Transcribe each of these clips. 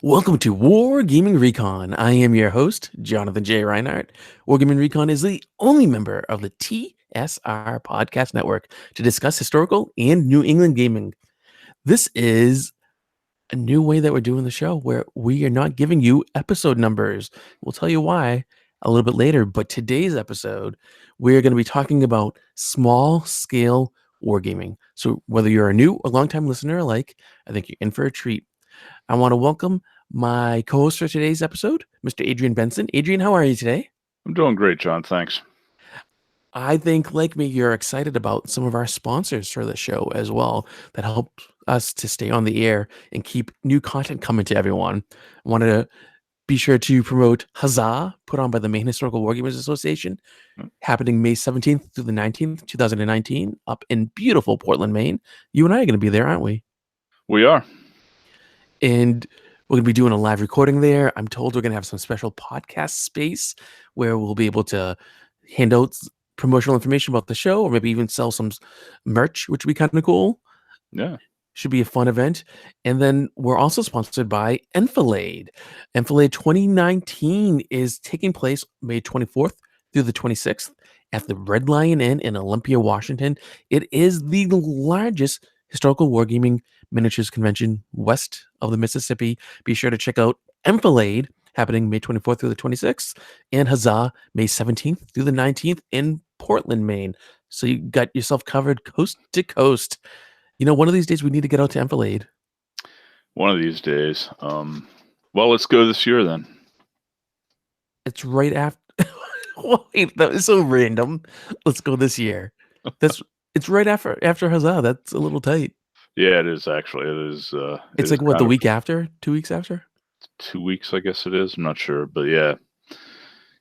Welcome to Wargaming Recon. I am your host, Jonathan J. Reinhardt. Wargaming Recon is the only member of the TSR Podcast Network to discuss historical and New England gaming. This is a new way that we're doing the show where we are not giving you episode numbers. We'll tell you why a little bit later, but today's episode, we're going to be talking about small scale wargaming. So whether you're a new or longtime listener alike, I think you're in for a treat. I want to welcome my co-host for today's episode, Mr. Adrian Benson. Adrian, how are you today? I'm doing great, John. Thanks. I think, like me, you're excited about some of our sponsors for the show as well that help us to stay on the air and keep new content coming to everyone. I wanted to be sure to promote Huzzah, put on by the Maine Historical Wargamers Association, happening May 17th through the 19th, 2019, up in beautiful Portland, Maine. You and I are going to be there, aren't we? We are. And we're going to be doing a live recording there. I'm told we're going to have some special podcast space where we'll be able to hand out promotional information about the show, or maybe even sell some merch, which would be kind of cool. Yeah. Should be a fun event. And then we're also sponsored by Enfilade. Enfilade 2019 is taking place May 24th through the 26th at the Red Lion Inn in Olympia, Washington. It is the largest historical wargaming miniatures convention west of the Mississippi. Be sure to check out Enfilade, happening May 24th through the 26th, and Huzzah, May 17th through the 19th in Portland, Maine. So you got yourself covered coast to coast. You know, one of these days we need to get out to Enfilade. One of these days. Well, let's go this year then. It's right after. Wait, that was so random. Let's go this year. It's right after Huzzah. That's a little tight. Yeah, it is actually. It is. It's like what, the week after? 2 weeks after? 2 weeks, I guess it is. I'm not sure, but yeah,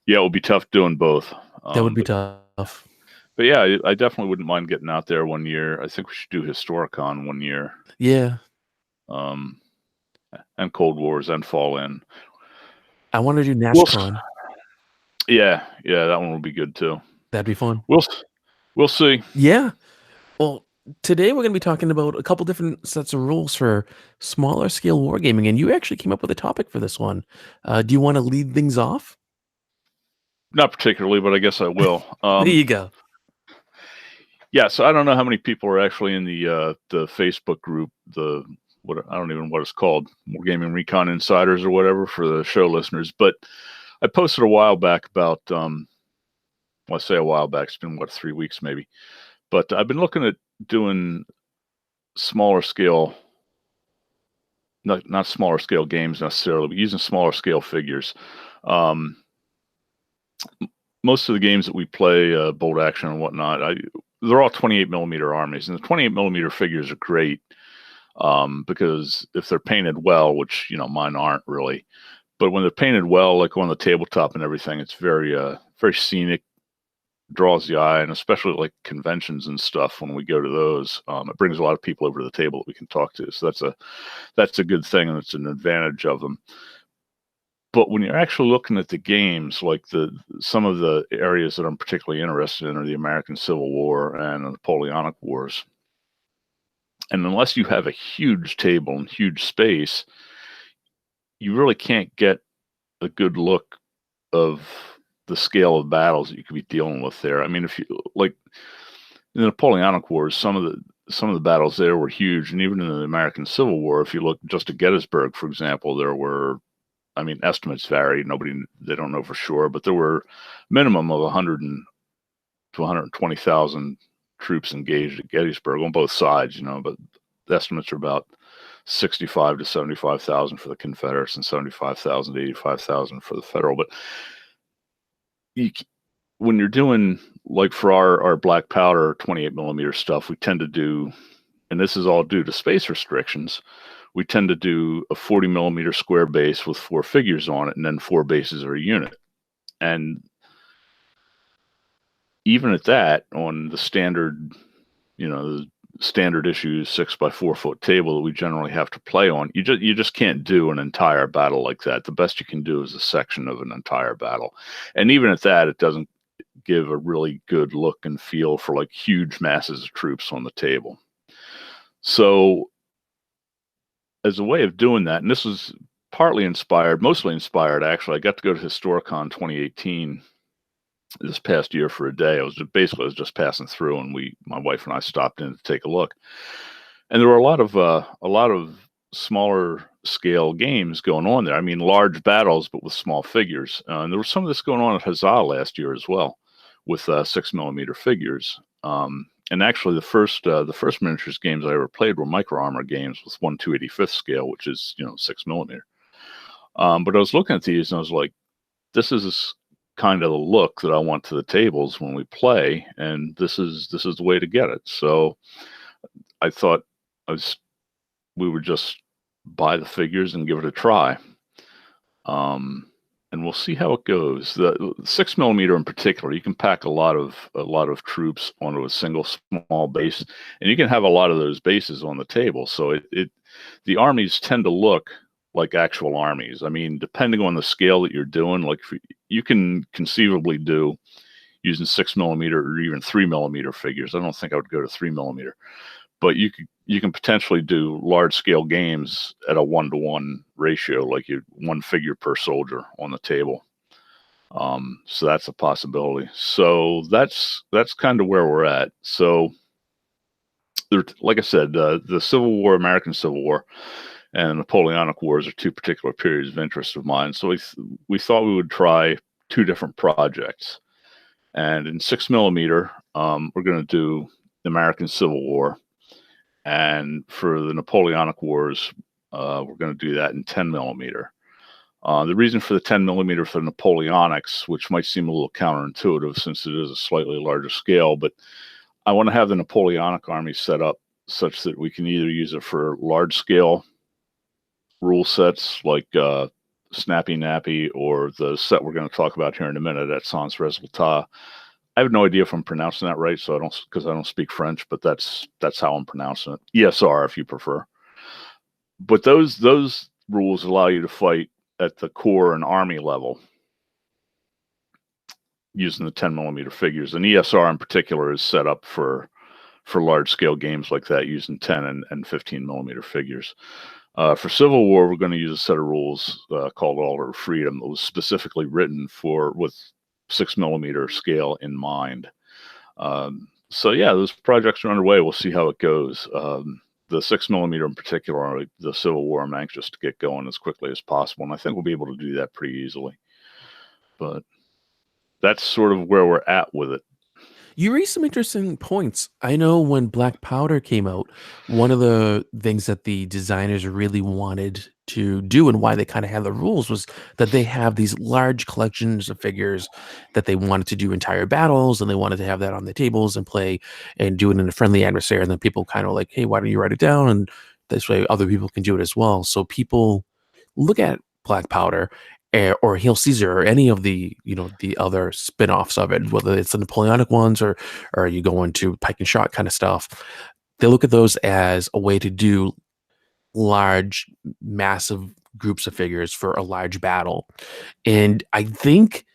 it will be tough doing both. That would be tough. But yeah, I definitely wouldn't mind getting out there one year. I think we should do Historicon one year. Yeah. And Cold Wars and Fall In. I want to do NASCAR. Yeah, that one will be good too. That'd be fun. We'll see. Yeah. Well, today we're going to be talking about a couple different sets of rules for smaller scale wargaming, and you actually came up with a topic for this one. Do you want to lead things off? Not particularly, but I guess I will. There you go. Yeah, so I don't know how many people are actually in the Facebook group, I don't even know what it's called, Wargaming Recon Insiders or whatever for the show listeners. But I posted a while back about, I say a while back, it's been 3 weeks maybe. But I've been looking at doing smaller scale, not smaller scale games necessarily, but using smaller scale figures. Most of the games that we play, bolt action and whatnot, they're all 28 millimeter armies, and the 28 millimeter figures are great because if they're painted well, which mine aren't really, but when they're painted well, like on the tabletop and everything, it's very very scenic, draws the eye, and especially like conventions and stuff. When we go to those, it brings a lot of people over to the table that we can talk to. So that's a good thing, and it's an advantage of them. But when you're actually looking at the games, like some of the areas that I'm particularly interested in are the American Civil War and the Napoleonic Wars. And unless you have a huge table and huge space, you really can't get a good look of the scale of battles that you could be dealing with there. I mean, if you like in the Napoleonic Wars, some of the battles there were huge, and even in the American Civil War, if you look just at Gettysburg, for example, there were, I mean, estimates vary. They don't know for sure, but there were minimum of 100 to 120,000 troops engaged at Gettysburg on both sides, but the estimates are about 65 to 75,000 for the Confederates and 75,000 to 85,000 for the Federal. But when you're doing, like for our black powder 28 millimeter stuff, we tend to do, and this is all due to space restrictions, we tend to do a 40 millimeter square base with 4 figures on it, and then 4 bases are a unit. And even at that, on the standard, the standard issue 6x4 foot table that we generally have to play on, you just can't do an entire battle like that. The best you can do is a section of an entire battle. And even at that, it doesn't give a really good look and feel for like huge masses of troops on the table. So as a way of doing that, and this was partly inspired, mostly inspired, actually. I got to go to Historicon 2018 this past year for a day. I was just passing through, and my wife and I stopped in to take a look. And there were a lot of smaller scale games going on there. I mean, large battles, but with small figures. And there was some of this going on at Huzzah last year as well, with 6mm figures. And actually, the first miniatures games I ever played were micro armor games with 1/285th scale, which is 6mm. But I was looking at these and I was like, this is kind of the look that I want to the tables when we play, and this is the way to get it. So I thought we would just buy the figures and give it a try. And we'll see how it goes. The 6mm in particular, you can pack a lot of troops onto a single small base, and you can have a lot of those bases on the table. So the armies tend to look like actual armies. I mean, depending on the scale that you're doing, like you can conceivably do using 6mm or even 3mm figures. I don't think I would go to 3mm, but you can potentially do large scale games at a 1-to-1 ratio, like one figure per soldier on the table. So that's a possibility. So that's kind of where we're at. So like I said, the Civil War, American Civil War, and Napoleonic Wars are two particular periods of interest of mine. So we thought we would try two different projects. And in 6mm, we're going to do the American Civil War. And for the Napoleonic Wars, we're going to do that in 10mm. The reason for the 10mm for the Napoleonics, which might seem a little counterintuitive since it is a slightly larger scale, but I want to have the Napoleonic army set up such that we can either use it for large scale rule sets like Snappy Nappy, or the set we're going to talk about here in a minute at Sans Resultat. I have no idea if I'm pronouncing that right, because I don't speak French, but that's how I'm pronouncing it. ESR, if you prefer. But those rules allow you to fight at the corps and army level using the 10mm figures, and ESR in particular is set up for large scale games like that using 10 and 15mm figures. For Civil War, we're going to use a set of rules called Order of Freedom that was specifically written with 6mm scale in mind. So yeah, those projects are underway. We'll see how it goes. The 6mm in particular, the Civil War, I'm anxious to get going as quickly as possible, and I think we'll be able to do that pretty easily. But that's sort of where we're at with it. You raised some interesting points. I know when Black Powder came out, one of the things that the designers really wanted to do and why they kind of had the rules was that they have these large collections of figures that they wanted to do entire battles, and they wanted to have that on the tables and play and do it in a friendly atmosphere. And then people kind of like, hey, why don't you write it down? And this way other people can do it as well. So people look at Black Powder or Hail Caesar or any of the the other spin-offs of it, whether it's the Napoleonic ones or you go into Pike and Shot kind of stuff. They look at those as a way to do large, massive groups of figures for a large battle. And I think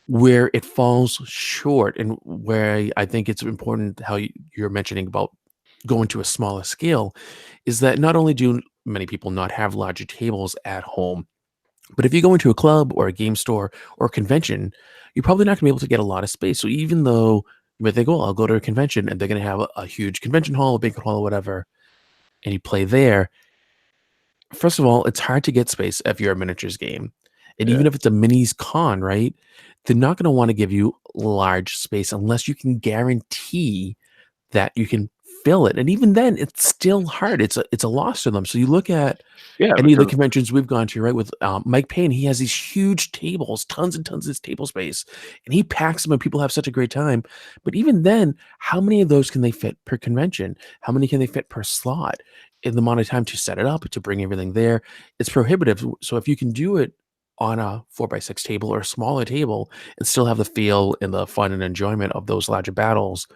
where it falls short, and where I think it's important how you're mentioning about going to a smaller scale, is that not only do many people not have larger tables at home, but if you go into a club or a game store or a convention, you're probably not going to be able to get a lot of space. So even though you might think, oh, I'll go to a convention and they're going to have a huge convention hall, a banquet hall, or whatever, and you play there, first of all, it's hard to get space if you're a miniatures game. And even if it's a minis con, right? They're not going to want to give you large space unless you can guarantee that you can fill it. And even then, it's still hard. It's a loss to them. So you look at any of the conventions we've gone to, right? With Mike Payne, he has these huge tables, tons and tons of table space, and he packs them, and people have such a great time. But even then, how many of those can they fit per convention? How many can they fit per slot? In the amount of time to set it up, to bring everything there, it's prohibitive. So if you can do it on a 4x6 table or a smaller table and still have the feel and the fun and enjoyment of those larger battles,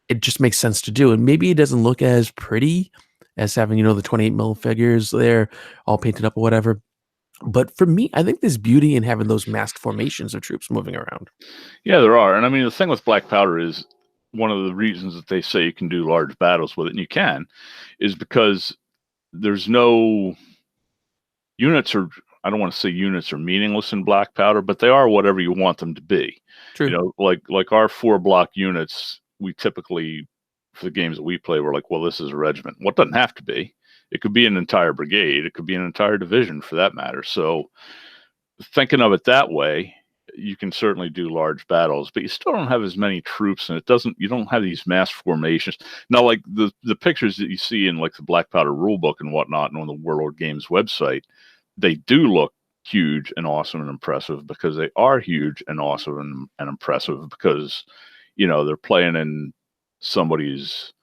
it just makes sense to do. And maybe it doesn't look as pretty as having, the 28mm figures there all painted up or whatever. But for me, I think there's beauty in having those masked formations of troops moving around. Yeah, there are. And I mean, the thing with Black Powder is one of the reasons that they say you can do large battles with it, and you can, is because there's no units are, I don't want to say units are meaningless in black powder, but they are whatever you want them to be. True. You know, like our 4-block units, we typically, for the games that we play, we're like, well, this is a regiment. Well, it doesn't have to be. It could be an entire brigade. It could be an entire division for that matter. So thinking of it that way, you can certainly do large battles, but you still don't have as many troops, and you don't have these mass formations. Now, like the pictures that you see in like the Black Powder rulebook and whatnot, and on the Warlord Games website, they do look huge and awesome and impressive because they are huge and awesome and impressive because, you know, they're playing in somebody's,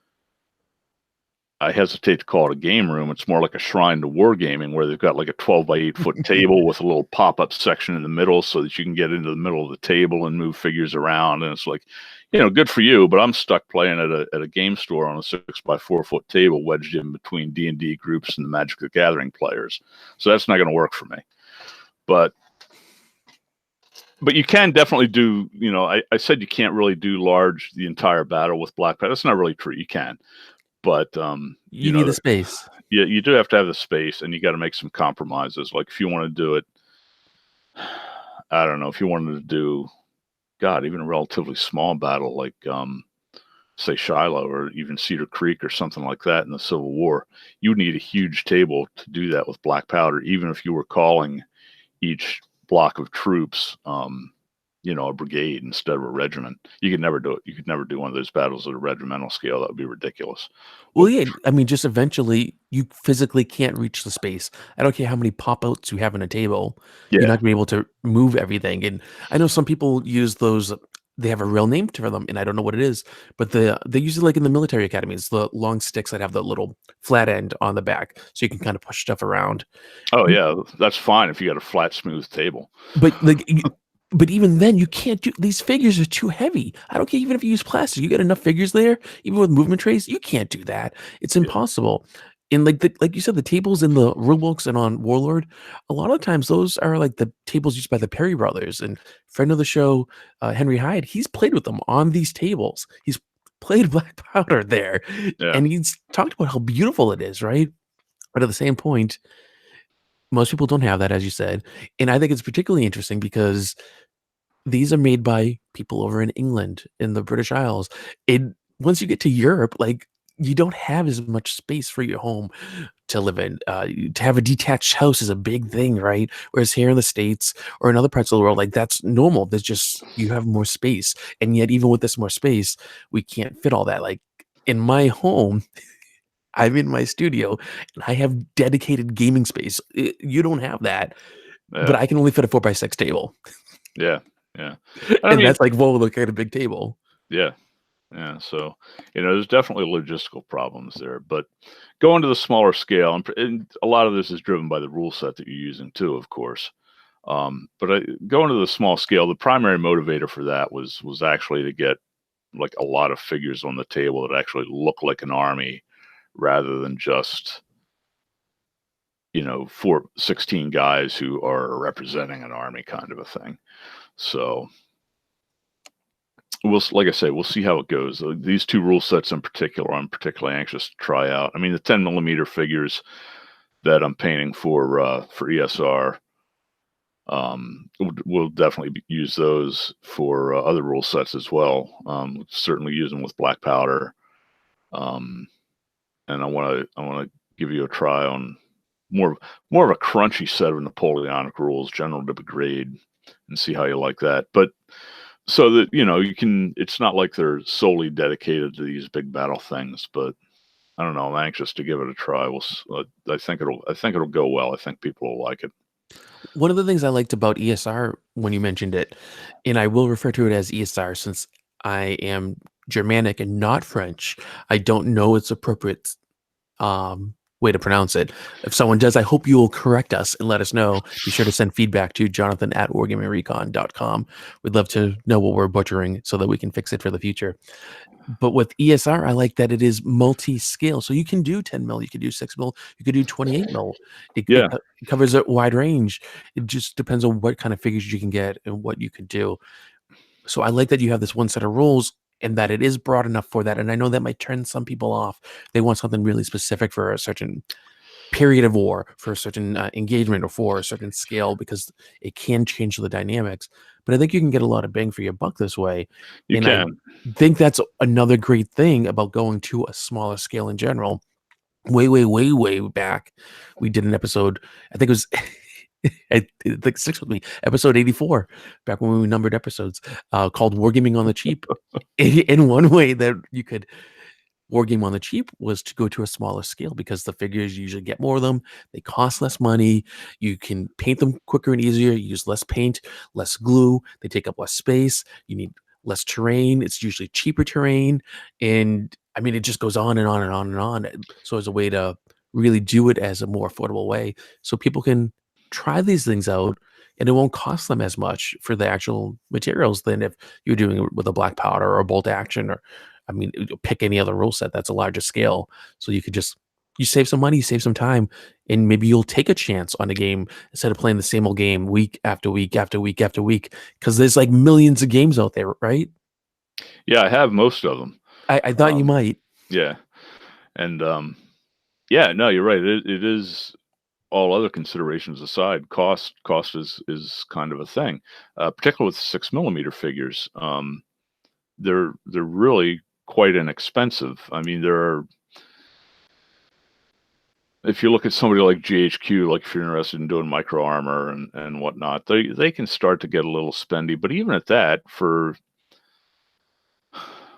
I hesitate to call it a game room. It's more like a shrine to wargaming where they've got like a 12 by 8 foot table with a little pop-up section in the middle so that you can get into the middle of the table and move figures around. And it's like, you know, good for you, but I'm stuck playing at a game store on a 6 by 4 foot table wedged in between D&D groups and the Magic the Gathering players. So that's not going to work for me. But you can definitely do, you know, I said you can't really do the entire battle with black powder. That's not really true. You can. But you need the space. Yeah, you do have to have the space, and you got to make some compromises. Like if you want to do it, I don't know, if you wanted to do, God, even a relatively small battle like say Shiloh or even Cedar Creek or something like that in the Civil War, you would need a huge table to do that with black powder, even if you were calling each block of troops you know, a brigade instead of a regiment. You could never do it. You could never do one of those battles at a regimental scale. That would be ridiculous. Well, yeah, I mean, just eventually you physically can't reach the space. I don't care how many pop-outs you have on a table. You're Yeah. not gonna be able to move everything. And I know some people use those, they have a real name for them, and I don't know what it is, but they use it like in the military academies, the long sticks that have the little flat end on the back, so you can kind of push stuff around. Oh yeah, that's fine if you got a flat, smooth table. But like, but even then, you can't do these figures are too heavy. I don't care even if you use plastic. You got enough figures there, even with movement trays. You can't do that. It's impossible. And like you said, the tables in the rule books and on Warlord, a lot of times those are like the tables used by the Perry brothers. And friend of the show, Henry Hyde, he's played with them on these tables. He's played Black Powder there, and he's talked about how beautiful it is, right? But at the same point, most people don't have that, as you said. And I think it's particularly interesting because these are made by people over in England, in the British Isles. And once you get to Europe, like, you don't have as much space for your home to live in. To have a detached house is a big thing, right? Whereas here in the States or in other parts of the world, like, that's normal. There's just, you have more space. And yet, even with this more space, we can't fit all that. Like, in my home, I'm in my studio and I have dedicated gaming space. You don't have that, but I can only fit a 4x6 table. Yeah. Yeah. And that's like, whoa, look at a big table. Yeah. Yeah. So, you know, there's definitely logistical problems there, but going to the smaller scale, and a lot of this is driven by the rule set that you're using too, of course. But going to the small scale, the primary motivator for that was actually to get like a lot of figures on the table that actually look like an army rather than just, you know, 16 guys who are representing an army kind of a thing. So like I say, we'll see how it goes. These two rule sets in particular, I'm particularly anxious to try out. I mean, the 10 millimeter figures that I'm painting for ESR, we'll definitely use those for other rule sets as well. Certainly use them with black powder. And I want to give you a try on more of a crunchy set of Napoleonic rules, general to brigade, and see how you like that. But so that, you know, it's not like they're solely dedicated to these big battle things, but I don't know. I'm anxious to give it a try. I think it'll go well. I think people will like it. One of the things I liked about ESR when you mentioned it, and I will refer to it as ESR since I am Germanic and not French, I don't know its appropriate way to pronounce it. If someone does, I hope you will correct us and let us know. Be sure to send feedback to jonathan@wargamingrecon.com. We'd love to know what we're butchering so that we can fix it for the future. But with ESR, I like that it is multi-scale. So you can do 10 mil, you could do 6 mil, you could do 28 mil. It covers a wide range. It just depends on what kind of figures you can get and what you could do. So I like that you have this one set of rules and that it is broad enough for that. And I know that might turn some people off. They want something really specific for a certain period of war, for a certain engagement, or for a certain scale, because it can change the dynamics. But I think you can get a lot of bang for your buck this way. You And I can. think that's another great thing about going to a smaller scale in general. Way back, we did an episode, I think it was I think six with me, episode 84, back when we numbered episodes, called Wargaming on the Cheap. In one way that you could war game on the cheap was to go to a smaller scale, because the figures, you usually get more of them. They cost less money. You can paint them quicker and easier. You use less paint, less glue. They take up less space. You need less terrain. It's usually cheaper terrain. And I mean, it just goes on and on and on and on. So as a way to really do it as a more affordable way, so people can try these things out, and it won't cost them as much for the actual materials than if you're doing it with a black powder or a bolt action, or I mean, pick any other rule set that's a larger scale. So you could just, you save some money, save some time, and maybe you'll take a chance on a game instead of playing the same old game week after week after week after week. Because there's like millions of games out there, right? Yeah, I have most of them. I thought you might. Yeah, and yeah, no, you're right. It is, all other considerations aside, cost is kind of a thing, particularly with 6 millimeter figures. They're really quite inexpensive. I mean, if you look at somebody like GHQ, like if you're interested in doing micro armor and whatnot, they can start to get a little spendy. But even at that, for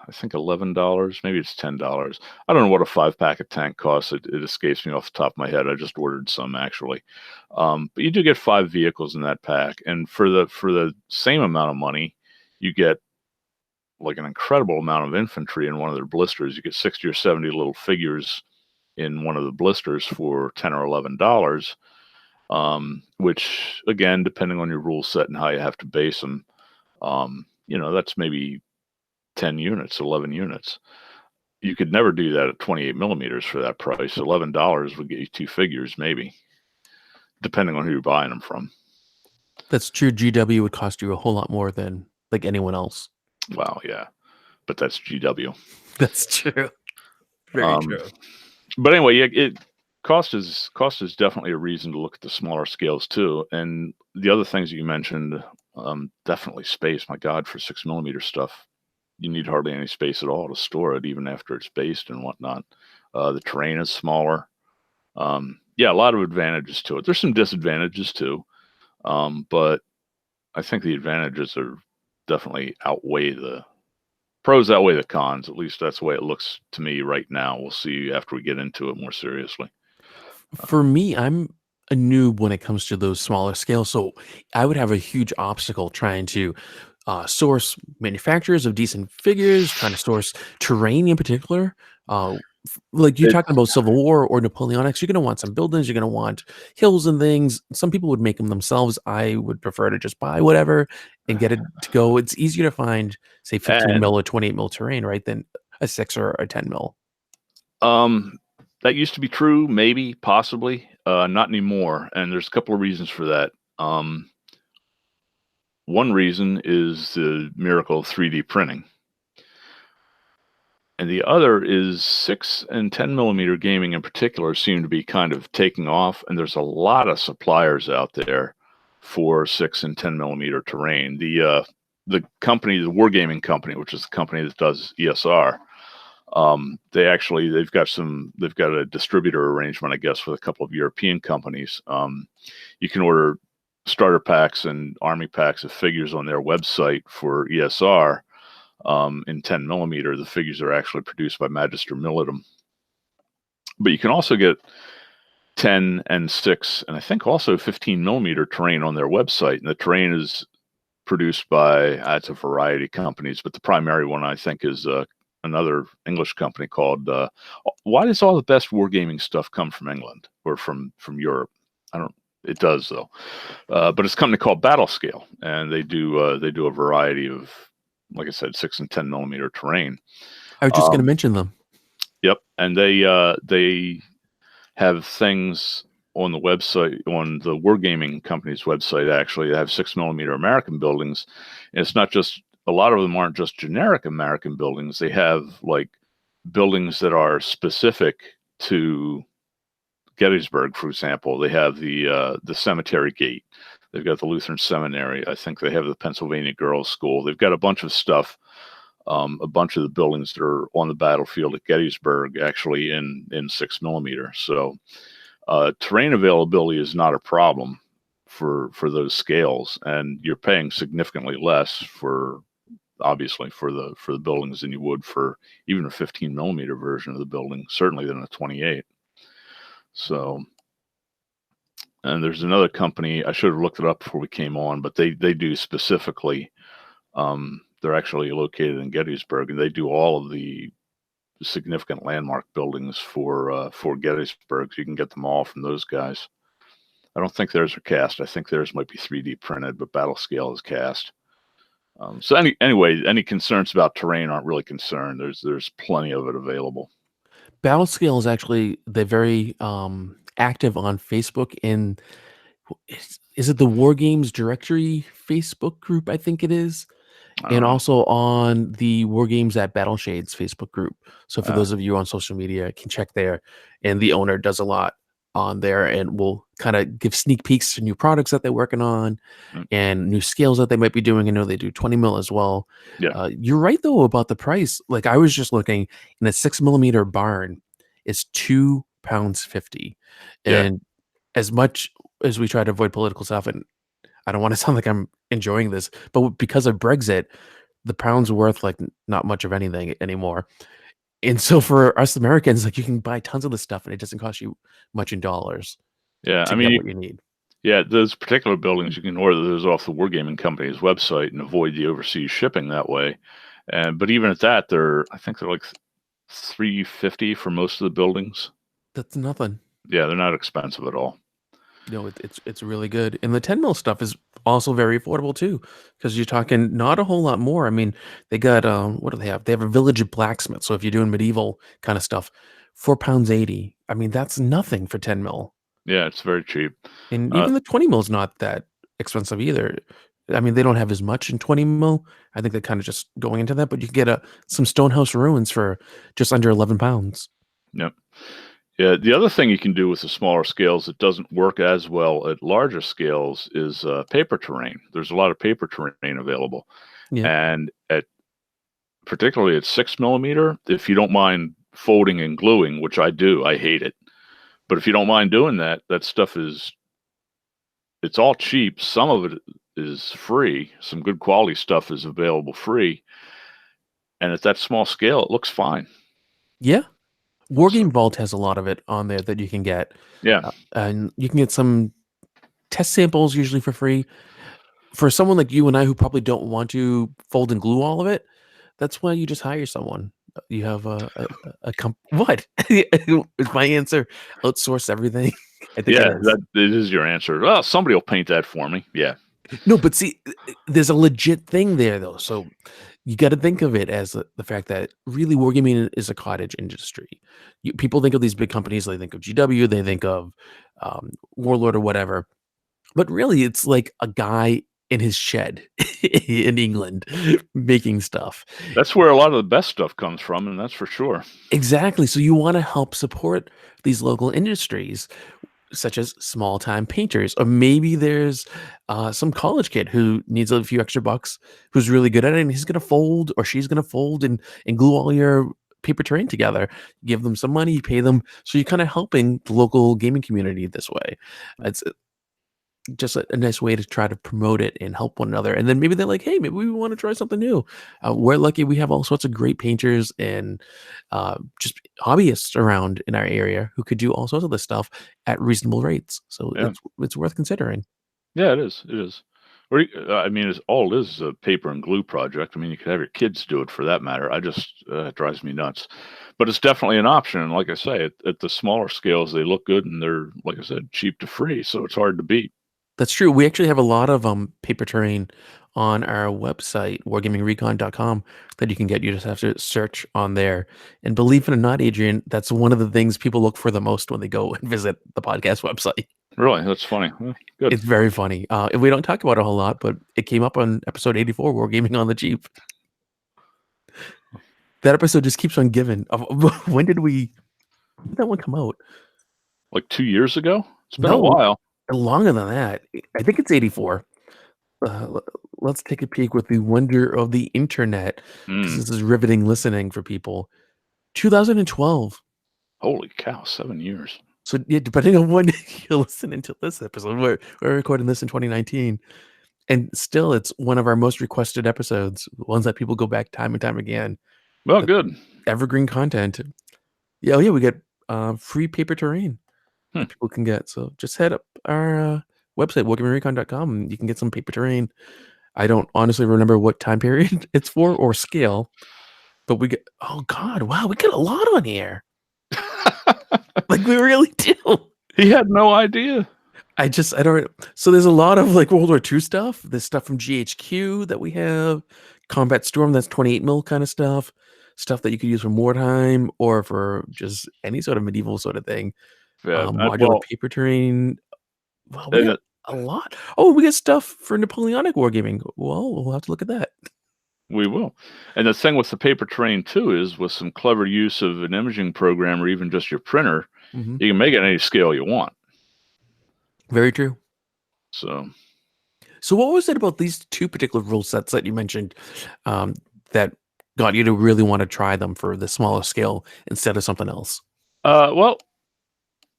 I think $11, maybe it's $10. I don't know what a 5-pack of tank costs. It escapes me off the top of my head. I just ordered some actually, but you do get 5 vehicles in that pack, and for the same amount of money, you get like an incredible amount of infantry in one of their blisters. You get 60 or 70 little figures in one of the blisters for $10 or $11, which again, depending on your rule set and how you have to base them, that's maybe 10 units, 11 units. You could never do that at 28 millimeters for that price. $11 would get you 2 figures, maybe, depending on who you're buying them from. That's true. GW would cost you a whole lot more than like anyone else. Wow, yeah, but that's GW. That's true. Very true. But anyway, yeah, cost is definitely a reason to look at the smaller scales too. And the other things that you mentioned, definitely space. My God, for 6 millimeter stuff, you need hardly any space at all to store it, even after it's based and whatnot. The terrain is smaller. Yeah, a lot of advantages to it. There's some disadvantages too, but I think the advantages are definitely outweigh the pros, outweigh the cons. At least that's the way it looks to me right now. We'll see after we get into it more seriously. For me, I'm a noob when it comes to those smaller scales, so I would have a huge obstacle trying to source manufacturers of decent figures, trying to source terrain in particular. Like you're talking about Civil War or Napoleonics, you're going to want some buildings, you're going to want hills and things. Some people would make them themselves. I would prefer to just buy whatever and get it to go. It's easier to find, say, 15 mil or 28 mil terrain, right, than a 6 or a 10 mil. That used to be true, maybe, possibly, not anymore. And there's a couple of reasons for that. One reason is the miracle of 3D printing. And the other is 6 and 10 millimeter gaming in particular seem to be kind of taking off. And there's a lot of suppliers out there for 6 and 10 millimeter terrain. The company, the Wargaming company, which is the company that does ESR, they've got a distributor arrangement, I guess, with a couple of European companies. You can order starter packs and army packs of figures on their website for ESR. In 10 millimeter, the figures are actually produced by Magister Militum. But you can also get 10 and 6, and I think also 15 millimeter terrain on their website. And the terrain is produced by, it's a variety of companies, but the primary one, I think, is another English company called, why does all the best wargaming stuff come from England or from Europe? It does though. But it's a company called Battlescale, and they do a variety of, like I said, 6 and 10 millimeter terrain. I was just going to mention them. Yep. And they have things on the website, on the Wargaming company's website, actually. They have 6 millimeter American buildings. And it's not just, a lot of them aren't just generic American buildings. They have like buildings that are specific to Gettysburg, for example, they have the cemetery gate. They've got the Lutheran Seminary. I think they have the Pennsylvania Girls School. They've got a bunch of stuff. A bunch of the buildings that are on the battlefield at Gettysburg actually in 6mm. So terrain availability is not a problem for those scales, and you're paying significantly less for obviously for the buildings than you would for even a 15mm version of the building, certainly than a 28. So, and there's another company, I should have looked it up before we came on, but they do specifically, they're actually located in Gettysburg, and they do all of the significant landmark buildings for Gettysburg. So you can get them all from those guys. I don't think theirs are cast. I think theirs might be 3D printed, but battle scale is cast. So anyway, any concerns about terrain aren't really concerned. There's plenty of it available. Battle Scale is actually they're very active on Facebook. In is it the War Games Directory Facebook group? I think it is. And also on the War Games at Battle Shades Facebook group. So for those of you on social media, can check there. And the owner does a lot on there and will kind of give sneak peeks to new products that they're working on and new scales that they might be doing. I know they do 20mm as well. Yeah. You're right though about the price. Like I was just looking, in a 6mm barn is £2.50. And as much as we try to avoid political stuff, and I don't want to sound like I'm enjoying this, but because of Brexit, the pound's worth like not much of anything anymore. And so for us Americans, like you can buy tons of this stuff and it doesn't cost you much in dollars. Yeah, to get what you need. Yeah, those particular buildings, you can order those off the Wargaming Company's website and avoid the overseas shipping that way. But even at that, I think they're like $350 for most of the buildings. That's nothing. Yeah, they're not expensive at all. No, it's really good. And the 10mm stuff is also very affordable too, because you're talking not a whole lot more. I mean, they got what do they have? They have a village of blacksmith. So if you're doing medieval kind of stuff, £4.80. I mean, that's nothing for 10mm. Yeah, it's very cheap. And even the 20mm is not that expensive either. I mean, they don't have as much in 20mm. I think they're kind of just going into that, but you can get some Stonehouse ruins for just under £11. Yep. Yeah, the other thing you can do with the smaller scales that doesn't work as well at larger scales is paper terrain. There's a lot of paper terrain available. Yeah. And particularly at 6mm, if you don't mind folding and gluing, which I do, I hate it. But if you don't mind doing that, that stuff it's all cheap. Some of it is free. Some good quality stuff is available free. And at that small scale, it looks fine. Yeah. Wargame Vault has a lot of it on there that you can get. Yeah. And you can get some test samples usually for free. For someone like you and I who probably don't want to fold and glue all of it, that's why you just hire someone. You have a what? Is my answer outsource everything? I think it is your answer. Well, somebody will paint that for me. Yeah. No, but see, there's a legit thing there though. So you got to think of it as the fact that really wargaming is a cottage industry. People think of these big companies, they think of GW, they think of Warlord or whatever. But really, it's like a guy in his shed in England making stuff. That's where a lot of the best stuff comes from, and that's for sure. Exactly. So you want to help support these local industries, such as small-time painters, or maybe there's some college kid who needs a few extra bucks, who's really good at it, and he's going to fold, or she's going to fold and glue all your paper terrain together. Give them some money, pay them, so you're kind of helping the local gaming community this way. It's just a nice way to try to promote it and help one another. And then maybe they're like, hey, maybe we want to try something new. We're lucky we have all sorts of great painters and just hobbyists around in our area who could do all sorts of this stuff at reasonable rates. So it's worth considering. Yeah, it is. It is. I mean, all it is a paper and glue project. I mean, you could have your kids do it for that matter. It drives me nuts. But it's definitely an option. And like I say, at the smaller scales, they look good and they're, like I said, cheap to free. So it's hard to beat. That's true. We actually have a lot of paper terrain on our website, wargamingrecon.com, that you can get. You just have to search on there. And believe it or not, Adrian, that's one of the things people look for the most when they go and visit the podcast website. Really? That's funny. Good. It's very funny. And we don't talk about it a whole lot, but it came up on episode 84, Wargaming on the Cheap. That episode just keeps on giving. When did that one come out? like 2 years ago. It's been a No, while. longer than that. I think it's 84. Let's take a peek with the wonder of the internet, because Mm, this is riveting listening for people. 2012. holy cow, 7 years. So yeah, depending on when you're listening to this episode, we're recording this in 2019, and still it's one of our most requested episodes, ones that people go back time and time again. Well, The good. evergreen content. Yeah, oh yeah, we get free paper terrain Hmm. that people can get. So just head up our website, wargamingrecon.com, and you can get some paper terrain. I don't honestly remember what time period it's for or scale, but we get, oh God, wow, we get a lot on here. Like we really do. He had no idea. I don't. So there's a lot of like World War II stuff. There's stuff from GHQ that we have, Combat Storm, that's 28 mil kind of stuff that you could use for wartime or for just any sort of medieval sort of thing. Yeah. Modular Well, paper terrain. Well, we and got a lot. Oh, we got stuff for Napoleonic wargaming. Well, we'll have to look at that. we will. And the thing with the paper terrain too is with some clever use of an imaging program or even just your printer, Hmm. you can make it any scale you want. Very true. So, So, what was it about these two particular rule sets that you mentioned um, that got you to really want to try them for the smaller scale instead of something else? well,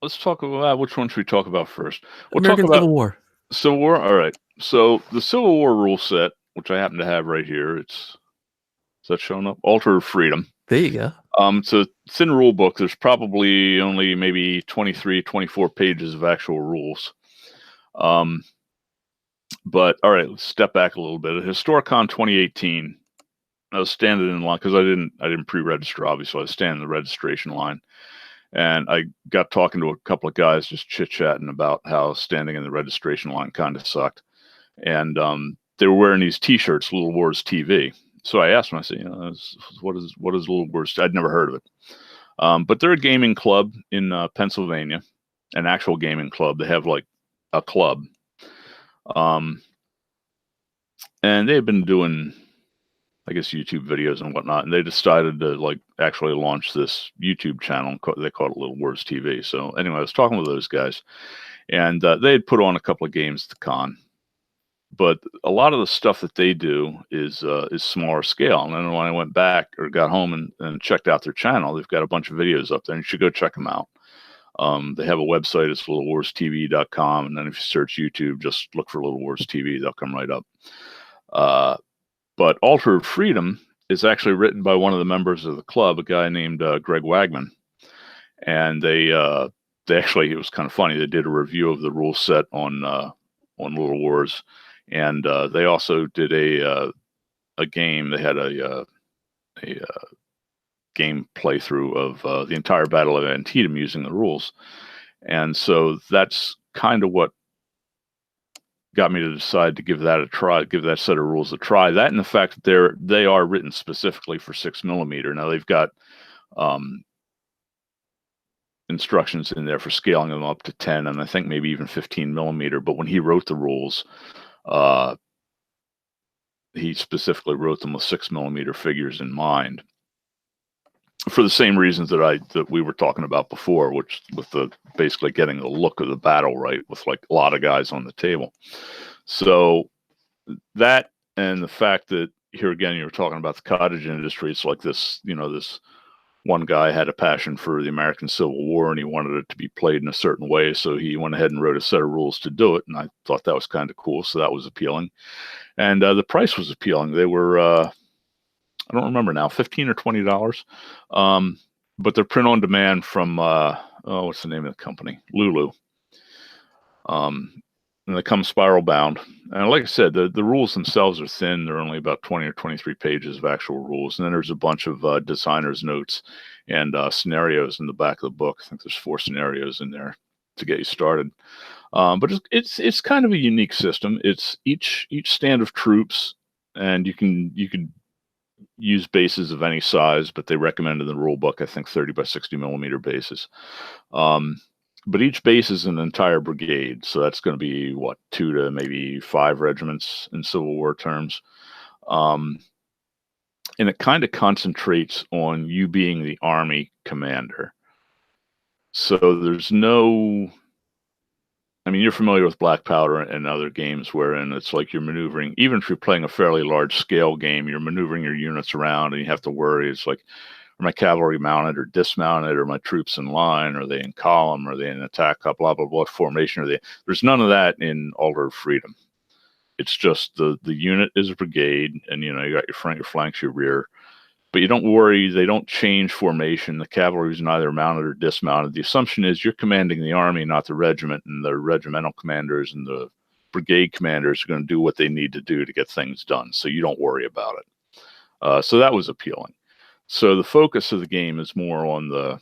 let's talk about which one should we talk about first? We'll talk American about Civil War. Civil War. All right. So the Civil War rule set, which I happen to have right here, is that showing up? Altar of Freedom. There you go. It's a thin rule book. There's probably only maybe 23, 24 pages of actual rules. But all right, let's step back a little bit. At Historicon 2018, I was standing in line because I didn't pre-register, obviously. I was standing in the registration line. And I got talking to a couple of guys just chit-chatting about how standing in the registration line kind of sucked. And they were wearing these T-shirts, Little Wars TV. So I asked them, I said, what is Little Wars? I'd never heard of it. But they're a gaming club in Pennsylvania, an actual gaming club. They have like a club. And they've been doing, I guess, YouTube videos and whatnot. And they decided to like actually launch this YouTube channel. They call it Little Wars TV. So anyway, I was talking with those guys, and they had put on a couple of games at the con. But a lot of the stuff that they do is smaller scale. And then when I went back or got home and checked out their channel, they've got a bunch of videos up there, and you should go check them out. They have a website, it's littlewarstv.com. And then if you search YouTube, just look for Little Wars TV, they'll come right up. But Altar of Freedom is actually written by one of the members of the club, a guy named Greg Wagman. And they actually, it was kind of funny. They did a review of the rule set on Little Wars. And they also did a game. They had a game playthrough of the entire Battle of Antietam using the rules. And so that's kind of what got me to decide to give that a try, give that set of rules a try. That and the fact that they are written specifically for 6mm. Now they've got instructions in there for scaling them up to 10 and I think maybe even 15mm. But when he wrote the rules, he specifically wrote them with 6mm figures in mind, for the same reasons that we were talking about before, which with the basically getting the look of the battle right, with like a lot of guys on the table. So that, and the fact that here again you were talking about the cottage industry, it's like this, this one guy had a passion for the American Civil War and he wanted it to be played in a certain way, so he went ahead and wrote a set of rules to do it, and I thought that was kind of cool, so that was appealing. And the price was appealing. They were I don't remember now, $15 or $20. But they're print on demand from what's the name of the company? Lulu. And they come spiral bound. And like I said, the rules themselves are thin. They're only about 20 or 23 pages of actual rules. And then there's a bunch of designer's notes and scenarios in the back of the book. I think there's 4 scenarios in there to get you started. But it's kind of a unique system. It's each stand of troops, and you can use bases of any size, but they recommend in the rule book, I think 30 by 60mm bases. But each base is an entire brigade. So that's going to be 2 to maybe 5 regiments in Civil War terms. And it kind of concentrates on you being the army commander. So there's no. I mean, you're familiar with Black Powder and other games wherein it's like you're maneuvering, even if you're playing a fairly large scale game, you're maneuvering your units around and you have to worry. It's like, are my cavalry mounted or dismounted? Are my troops in line? Are they in column? Are they in attack? Blah, blah, blah, formation? There's none of that in Altar of Freedom. It's just the unit is a brigade, and, you got your front, your flanks, your rear. But you don't worry, they don't change formation. The cavalry is neither mounted or dismounted. The assumption is you're commanding the army, not the regiment, and the regimental commanders and the brigade commanders are going to do what they need to do to get things done. So you don't worry about it. So that was appealing. So the focus of the game is more on the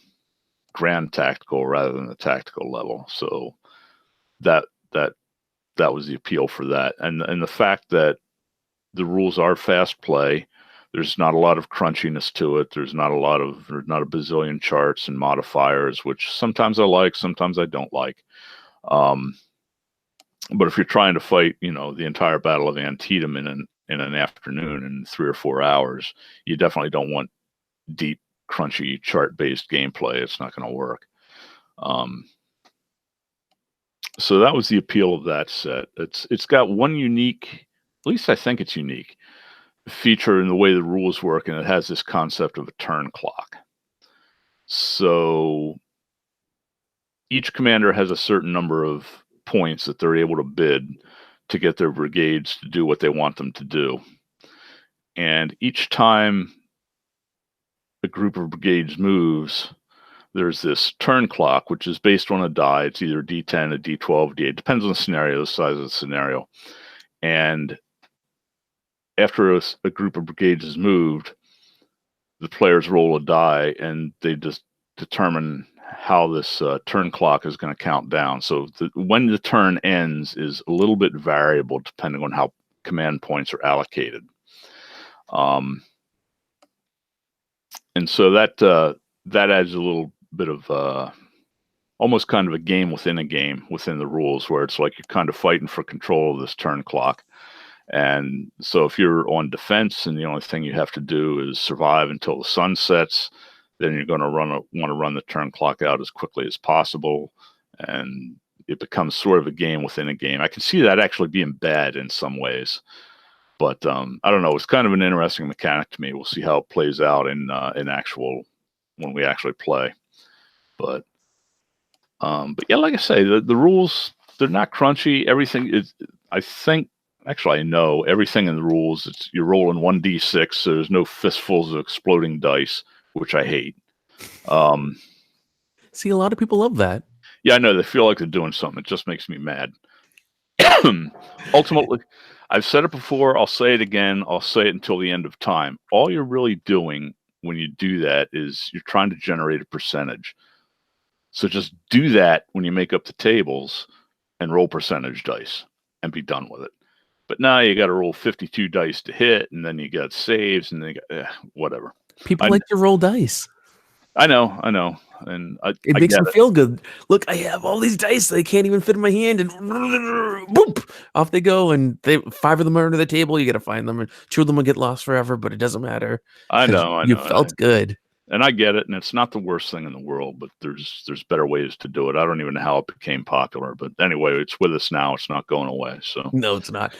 grand tactical rather than the tactical level. So that was the appeal for that. And the fact that the rules are fast play. There's not a lot of crunchiness to it. There's not a bazillion charts and modifiers, which sometimes I like, sometimes I don't like. But if you're trying to fight, the entire Battle of Antietam in an afternoon in 3 or 4 hours, you definitely don't want deep, crunchy, chart-based gameplay. It's not going to work. So that was the appeal of that set. It's got one unique, at least I think it's unique, feature in the way the rules work, and it has this concept of a turn clock. So each commander has a certain number of points that they're able to bid to get their brigades to do what they want them to do. And each time a group of brigades moves, there's this turn clock, which is based on a die. It's either D10, a D12, D8. Depends on the scenario, the size of the scenario. And after a group of brigades is moved, the players roll a die, and they just determine how this turn clock is going to count down. So when the turn ends is a little bit variable depending on how command points are allocated. And so that adds a little bit of almost kind of a game within the rules, where it's like you're kind of fighting for control of this turn clock. And so if you're on defense and the only thing you have to do is survive until the sun sets, then you're going to want to run the turn clock out as quickly as possible. And it becomes sort of a game within a game. I can see that actually being bad in some ways. But I don't know. It's kind of an interesting mechanic to me. We'll see how it plays out in when we actually play. But yeah, like I say, the rules, they're not crunchy. Everything is, I know everything in the rules. You're rolling 1d6, so there's no fistfuls of exploding dice, which I hate. See, a lot of people love that. Yeah, I know. They feel like they're doing something. It just makes me mad. Ultimately, I've said it before. I'll say it again. I'll say it until the end of time. All you're really doing when you do that is you're trying to generate a percentage. So just do that when you make up the tables and roll percentage dice and be done with it. But now you got to roll 52 dice to hit, and then you got saves, and then you got whatever. People like to roll dice. I know, and it makes them feel good. Look, I have all these dice they can't even fit in my hand, and boop, off they go. And 5 of them are under the table. You got to find them, and 2 of them will get lost forever. But it doesn't matter. I know. You felt good. And I get it, and it's not the worst thing in the world, but there's better ways to do it. I don't even know how it became popular, but anyway, it's with us now. It's not going away. So no, it's not.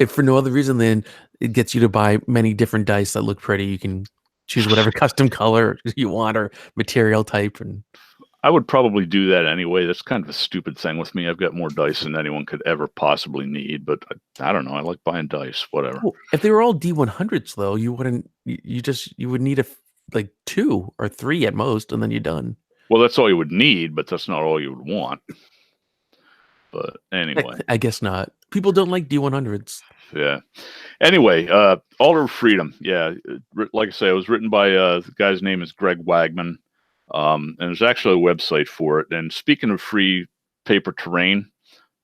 If for no other reason than it gets you to buy many different dice that look pretty, you can choose whatever custom color you want or material type. And I would probably do that anyway. That's kind of a stupid thing with me. I've got more dice than anyone could ever possibly need, but I don't know. I like buying dice, whatever. Well, if they were all D100s, though, you wouldn't. You would need like 2 or 3 at most, and then you're done. Well, that's all you would need, but that's not all you would want. But anyway, I guess not. People don't like D100s. Yeah. Anyway, Altar of Freedom. Yeah, like I say, it was written by the guy's name is Greg Wagman, and there's actually a website for it. And speaking of free paper terrain,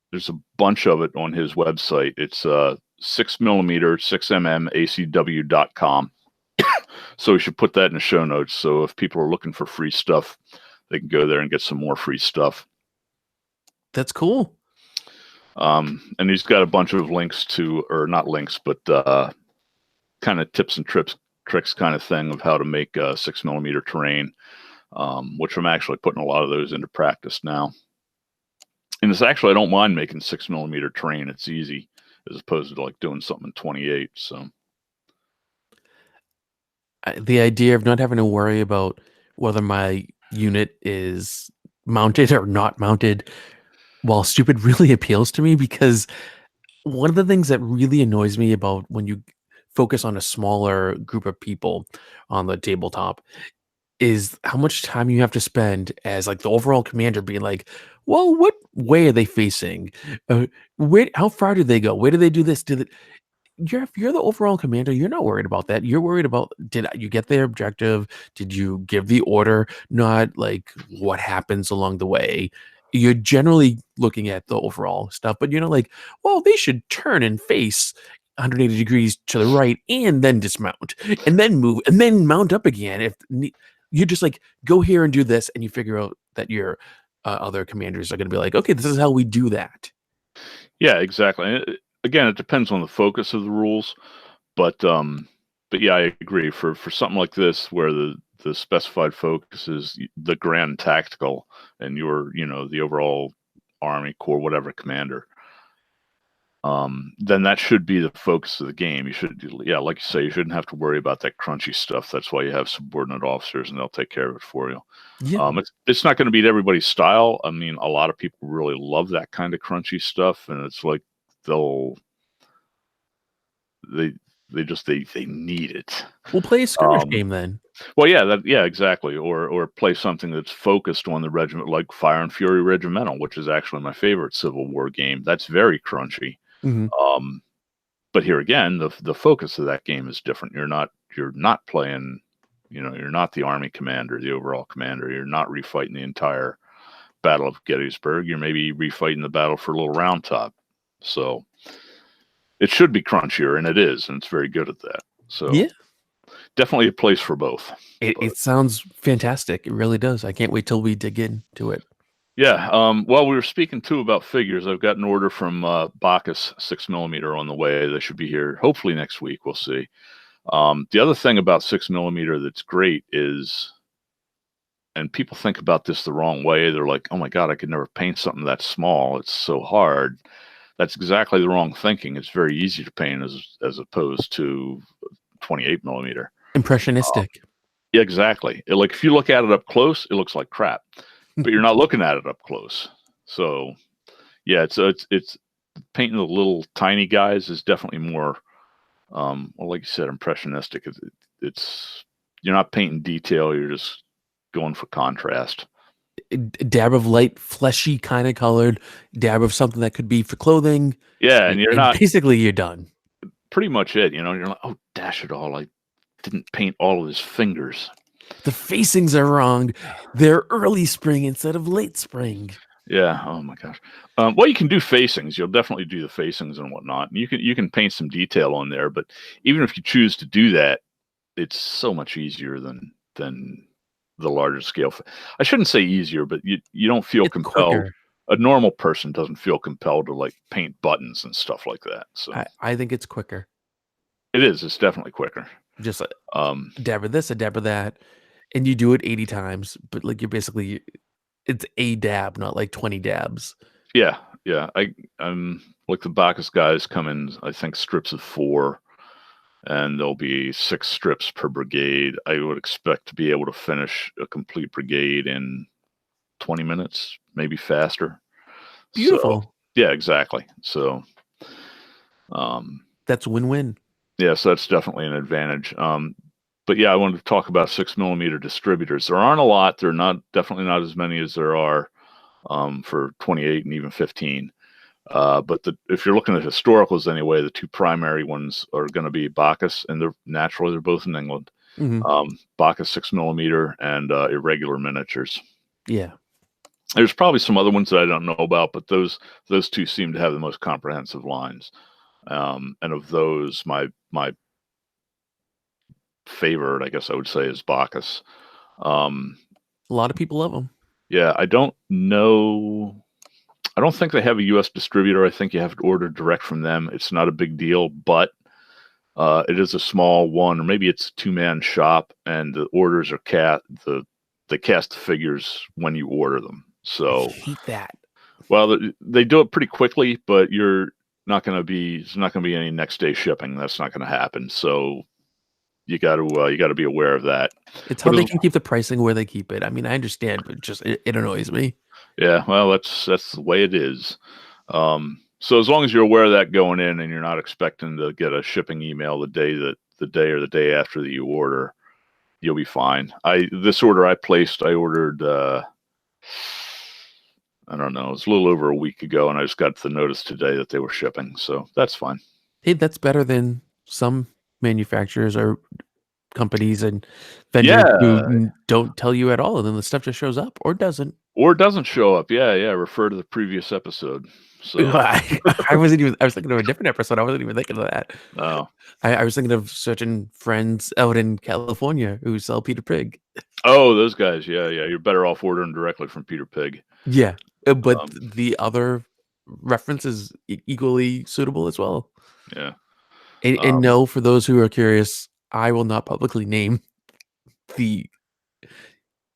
there's a bunch of it on his website. It's 6mm, So we should put that in the show notes. So if people are looking for free stuff, they can go there and get some more free stuff. That's cool. And he's got a bunch of links to, or not links, but kind of tips and tricks kind of thing of how to make 6mm terrain. which I'm actually putting a lot of those into practice now. And it's actually, I don't mind making 6mm terrain. It's easy as opposed to like doing something in 28. So The idea of not having to worry about whether my unit is mounted or not mounted, while stupid, really appeals to me, because one of the things that really annoys me about when you focus on a smaller group of people on the tabletop is how much time you have to spend as like the overall commander being like, well, what way are they facing? Where, how far do they go? Where do they do this? If you're the overall commander, you're not worried about that. You're worried about, did you get their objective? Did you give the order? Not like what happens along the way. You're generally looking at the overall stuff, but you're not like, well, they should turn and face 180 degrees to the right and then dismount and then move and then mount up again. You're just like, go here and do this, and you figure out that your other commanders are going to be like, okay, this is how we do that. yeah, exactly. Again, it depends on the focus of the rules, but yeah, I agree. For something like this, where the specified focus is the grand tactical, and you're the overall army corps, whatever commander, then that should be the focus of the game. You should, yeah, like you say, you shouldn't have to worry about that crunchy stuff. That's why you have subordinate officers, and they'll take care of it for you. Yeah. It's not going to beat everybody's style. I mean, a lot of people really love that kind of crunchy stuff, and it's like they need it. We'll play a skirmish game then. Well, yeah, exactly. Or play something that's focused on the regiment, like Fire and Fury Regimental, which is actually my favorite Civil War game. That's very crunchy. But here again, the focus of that game is different. You're not playing, you're not the army commander, the overall commander. You're not refighting the entire Battle of Gettysburg. You're maybe refighting the battle for Little Round Top. So it should be crunchier, and it is, and it's very good at that. So yeah, definitely a place for both. It sounds fantastic. It really does. I can't wait till we dig into it. Yeah. Well, we were speaking too about figures. I've got an order from Bacchus 6mm on the way. They should be here hopefully next week. We'll see. The other thing about 6mm that's great is, and people think about this the wrong way. They're like, oh my God, I could never paint something that small. It's so hard. That's exactly the wrong thinking. It's very easy to paint as opposed to 28mm. Impressionistic. Yeah, exactly. Like if you look at it up close, it looks like crap, but you're not looking at it up close. So yeah, it's painting the little tiny guys is definitely more, well, like you said, impressionistic. It's you're not painting detail. You're just going for contrast. Dab of light, fleshy kind of colored, dab of something that could be for clothing. Yeah, and you're not, basically you're done. pretty much it. You're like, oh, dash it all. I didn't paint all of his fingers. The facings are wrong. They're early spring instead of late spring. Yeah. Oh my gosh. Well, you can do facings. You'll definitely do the facings and whatnot. And you can paint some detail on there. But even if you choose to do that, it's so much easier than the larger scale. I shouldn't say easier, but you don't feel It's compelled. quicker. A normal person doesn't feel compelled to like paint buttons and stuff like that. So I think it's quicker. it is. It's definitely quicker. Just a dab of this, a dab of that, and you do it 80 times. But like it's a dab, not like 20 dabs. Yeah. I'm like the Bacchus guys come in, I think, strips of 4. And there'll be 6 strips per brigade. I would expect to be able to finish a complete brigade in 20 minutes, maybe faster. Beautiful. So, yeah, exactly. So that's win-win. Yeah, so that's definitely an advantage. But yeah, I wanted to talk about 6mm distributors. There aren't a lot. They're definitely not as many as there are for 28 and even 15. But if you're looking at historicals anyway, the 2 primary ones are going to be Bacchus, and they're both in England. Bacchus 6mm and irregular miniatures. Yeah. There's probably some other ones that I don't know about, but those 2 seem to have the most comprehensive lines. And of those, my favorite, I guess I would say, is Bacchus. A lot of people love them. Yeah, I don't know. I don't think they have a U.S. distributor. I think you have to order direct from them. It's not a big deal, but it is a small one, or maybe it's a 2-man shop, and the orders are the they cast the figures when you order them. I So, hate that. well, they do it pretty quickly, but you're not going to be. There's not going to be any next day shipping. That's not going to happen. So you got to be aware of that. It's how But they can keep the pricing where they keep it. I mean, I understand, but just it annoys me. yeah, well, that's the way it is. So as long as you're aware of that going in, and you're not expecting to get a shipping email the day or the day after that you order, you'll be fine. This order I placed, I ordered. I don't know. It was a little over a week ago, and I just got the notice today that they were shipping, so that's fine. Hey, that's better than some manufacturers or companies and vendors who Yeah, don't tell you at all, and then the stuff just shows up or doesn't. or it doesn't show up. Yeah, yeah. Refer to the previous episode. So, I wasn't even. I was thinking of a different episode. I wasn't even thinking of that. oh, I was thinking of certain friends out in California who sell Peter Pig. oh, those guys. Yeah, yeah. You're better off ordering directly from Peter Pig. Yeah, but Um, the other reference is equally suitable as well. yeah. And no, for those who are curious, I will not publicly name the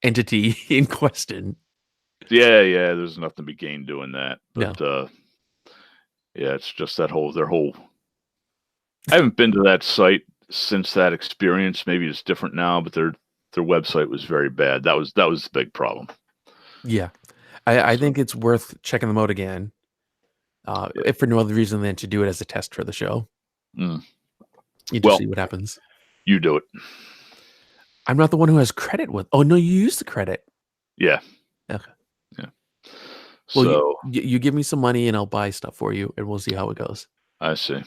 entity in question. Yeah, yeah. There's nothing to be gained doing that. No. But yeah, it's just their whole. I haven't been to that site since that experience. Maybe it's different now, but their website was very bad. That was the big problem. Yeah. I So, think it's worth checking them out again. yeah. If for no other reason than to do it as a test for the show. Mm. You just Well, see what happens. you do it. I'm not the one who has credit with. Oh no, you use the credit. Yeah. Okay. Yeah. Well, So you give me some money and I'll buy stuff for you, and we'll see how it goes. I see.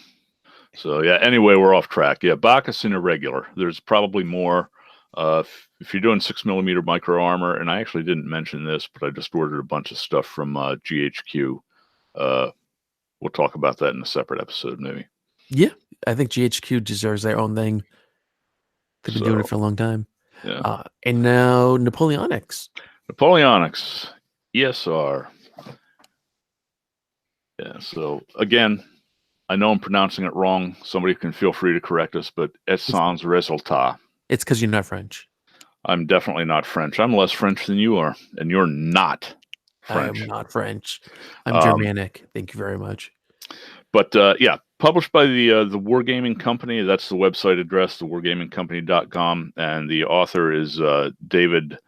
So yeah. Anyway, we're off track. Yeah, Bacchus and Irregular. There's probably more. If you're doing 6mm micro armor, and I actually didn't mention this, but I just ordered a bunch of stuff from GHQ. We'll talk about that in a separate episode, maybe. Yeah, I think GHQ deserves their own thing. They've been doing it for a long time. Yeah. And now Napoleonics. Napoleonics, ESR. Yeah. So again, I know I'm pronouncing it wrong. Somebody can feel free to correct us, but it sans resultat. It's because you're not French. I'm definitely not French. I'm less French than you are, and you're not French. I am not French. I'm Germanic. Thank you very much. But yeah, published by the Wargaming Company. That's the website address, thewargamingcompany.com. And the author is David.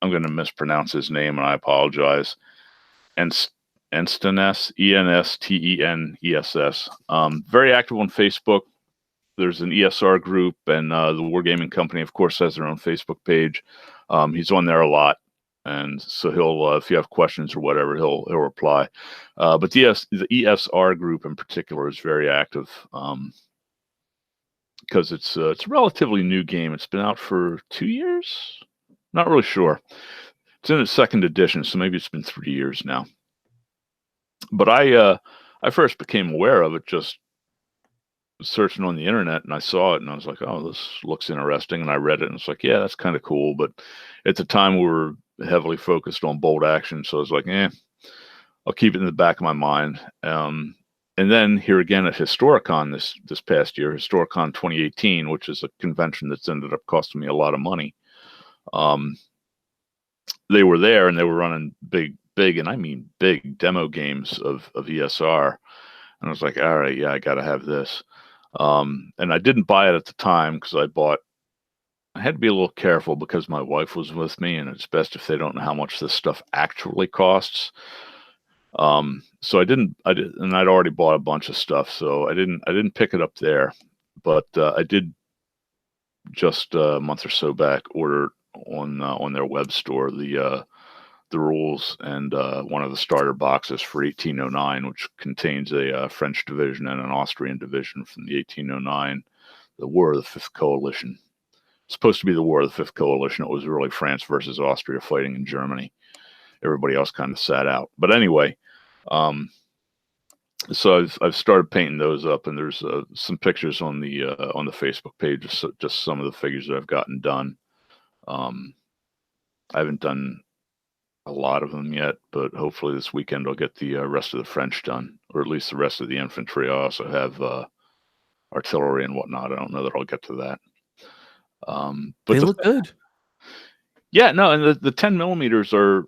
I'm going to mispronounce his name, and I apologize. Enstenness, Enstenness. Very active on Facebook. There's an ESR group, and the Wargaming Company, of course, has their own Facebook page. He's on there a lot, and so he'll, if you have questions or whatever, he'll reply. But the ESR group in particular is very active because it's a relatively new game. It's been out for 2 years. Not really sure. It's in its second edition, so maybe it's been 3 years now. But I first became aware of it just searching on the internet, and I saw it, and I was like, oh, this looks interesting. And I read it, and it's like, yeah, that's kind of cool. But at the time, we were heavily focused on bolt action, so I was like, I'll keep it in the back of my mind. And then here again at Historicon this past year, Historicon 2018, which is a convention that's ended up costing me a lot of money. They were there, and they were running big, and I mean big demo games of ESR. And I was like, all right, yeah, I got to have this. And I didn't buy it at the time because I had to be a little careful because my wife was with me, and it's best if they don't know how much this stuff actually costs. So I did, and I'd already bought a bunch of stuff, so I didn't pick it up there, but I did just a month or so back order on their web store the rules and one of the starter boxes for 1809, which contains a French division and an Austrian division from the 1809, the War of the Fifth Coalition. It's supposed to be the War of the Fifth Coalition. It was really France versus Austria fighting in Germany. Everybody else kind of sat out. But anyway, so I've started painting those up, and there's some pictures on the Facebook page, just some of the figures that I've gotten done. I haven't done a lot of them yet, but hopefully this weekend I'll get the rest of the French done, or at least the rest of the infantry. I also have artillery and whatnot. I don't know that I'll get to that. But They look good. Yeah, no, and the 10 millimeters are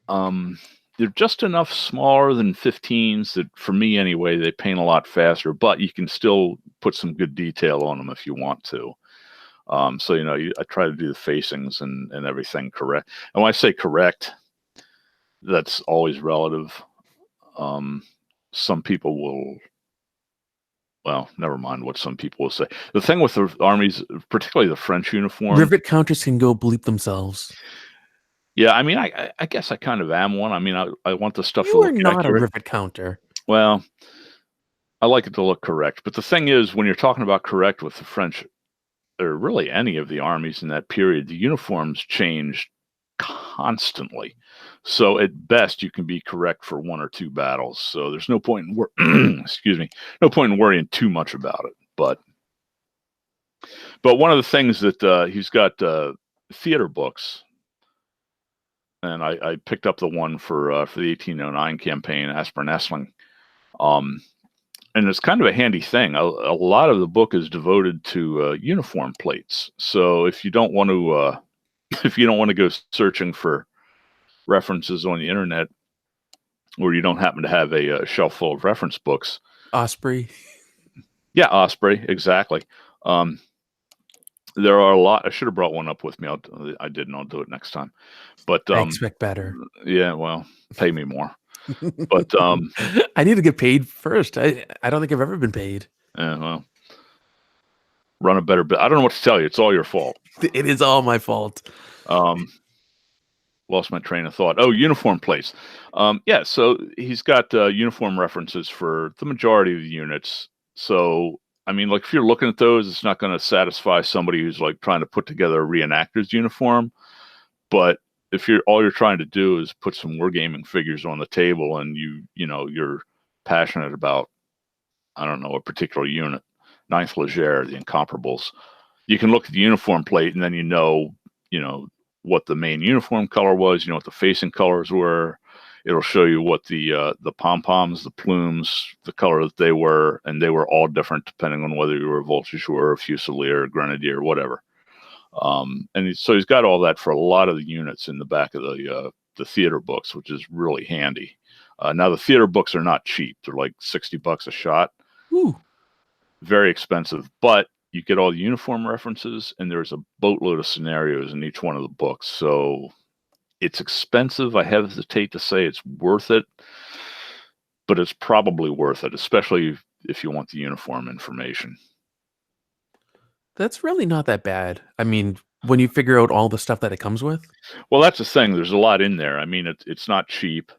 they're just enough smaller than 15s that, for me anyway, they paint a lot faster, but you can still put some good detail on them if you want to. So, I try to do the facings and everything correct. And when I say correct, that's always relative. Some people will, well, never mind what some people will say. The thing with the armies, particularly the French uniform, Rivet counters can go bleep themselves. yeah, I mean, I guess I kind of am one. I mean, I want the stuff to You are look not a accurate. rivet counter. Well, I like it to look correct. But the thing is, when you're talking about correct with the French, or really any of the armies in that period, the uniforms changed constantly. So at best, you can be correct for 1 or 2 battles. So there's no point in excuse me, no point in worrying too much about it. But one of the things that he's got theater books, and I picked up the one for the 1809 campaign, Aspirin Essling. And it's kind of a handy thing. A lot of the book is devoted to uniform plates. So if you don't want to if you don't want to go searching for references on the internet, or you don't happen to have a shelf full of reference books, Osprey. yeah, Osprey, exactly. There are a lot. I should have brought one up with me. I didn't. I'll do it next time. But I expect better. yeah, well, pay me more. But I need to get paid first. I don't think I've ever been paid. yeah, well, run a better. I don't know what to tell you. It's all your fault. It is all my fault. Lost my train of thought. Oh, uniform plates. Yeah, so he's got uniform references for the majority of the units. So, I mean, like, if you're looking at those, it's not going to satisfy somebody who's like trying to put together a reenactor's uniform. But if all you're trying to do is put some wargaming figures on the table, and you're passionate about, I don't know, a particular unit, Ninth Leger, the Incomparables, you can look at the uniform plate, and then you know what the main uniform color was, what the facing colors were. It'll show you what the pom-poms, the plumes, the color that they were, and they were all different depending on whether you were a Voltigeur, a Fusilier, a Grenadier, whatever. And so he's got all that for a lot of the units in the back of the theater books, which is really handy. Now, the theater books are not cheap. They're like $60 a shot. Ooh. Very expensive, but you get all the uniform references, and there's a boatload of scenarios in each one of the books. So it's expensive. I hesitate to say it's worth it, but it's probably worth it, especially if you want the uniform information. That's really not that bad. I mean, when you figure out all the stuff that it comes with. Well, that's the thing. There's a lot in there. I mean, it's not cheap,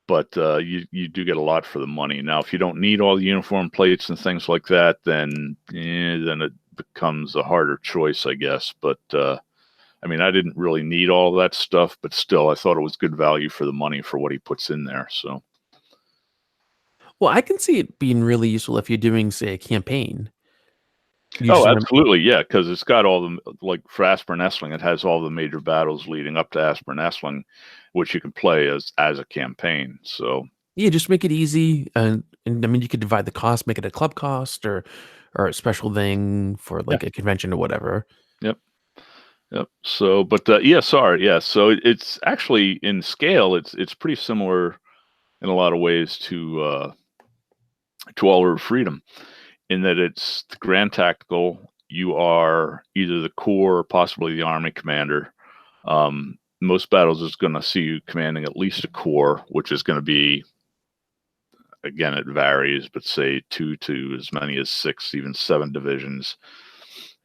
but you do get a lot for the money. Now, if you don't need all the uniform plates and things like that, then it becomes a harder choice, I guess. But I mean, I didn't really need all that stuff, but still, I thought it was good value for the money for what he puts in there. So, Well, I can see it being really useful if you're doing, say, a campaign. absolutely, yeah, because it's got all the, like, for Aspirin Essling, it has all the major battles leading up to Aspirin Essling, which you can play as a campaign. So yeah, just make it easy, and I mean, you could divide the cost, make it a club cost or a special thing for like a convention or whatever. Yep. So, but ESR, yeah. So it's actually, in scale, it's pretty similar in a lot of ways to All Over Freedom, in that it's the Grand Tactical. You are either the Corps or possibly the Army commander. Most battles is going to see you commanding at least a Corps, which is going to be, again, it varies, but say 2 to as many as 6, even 7 divisions.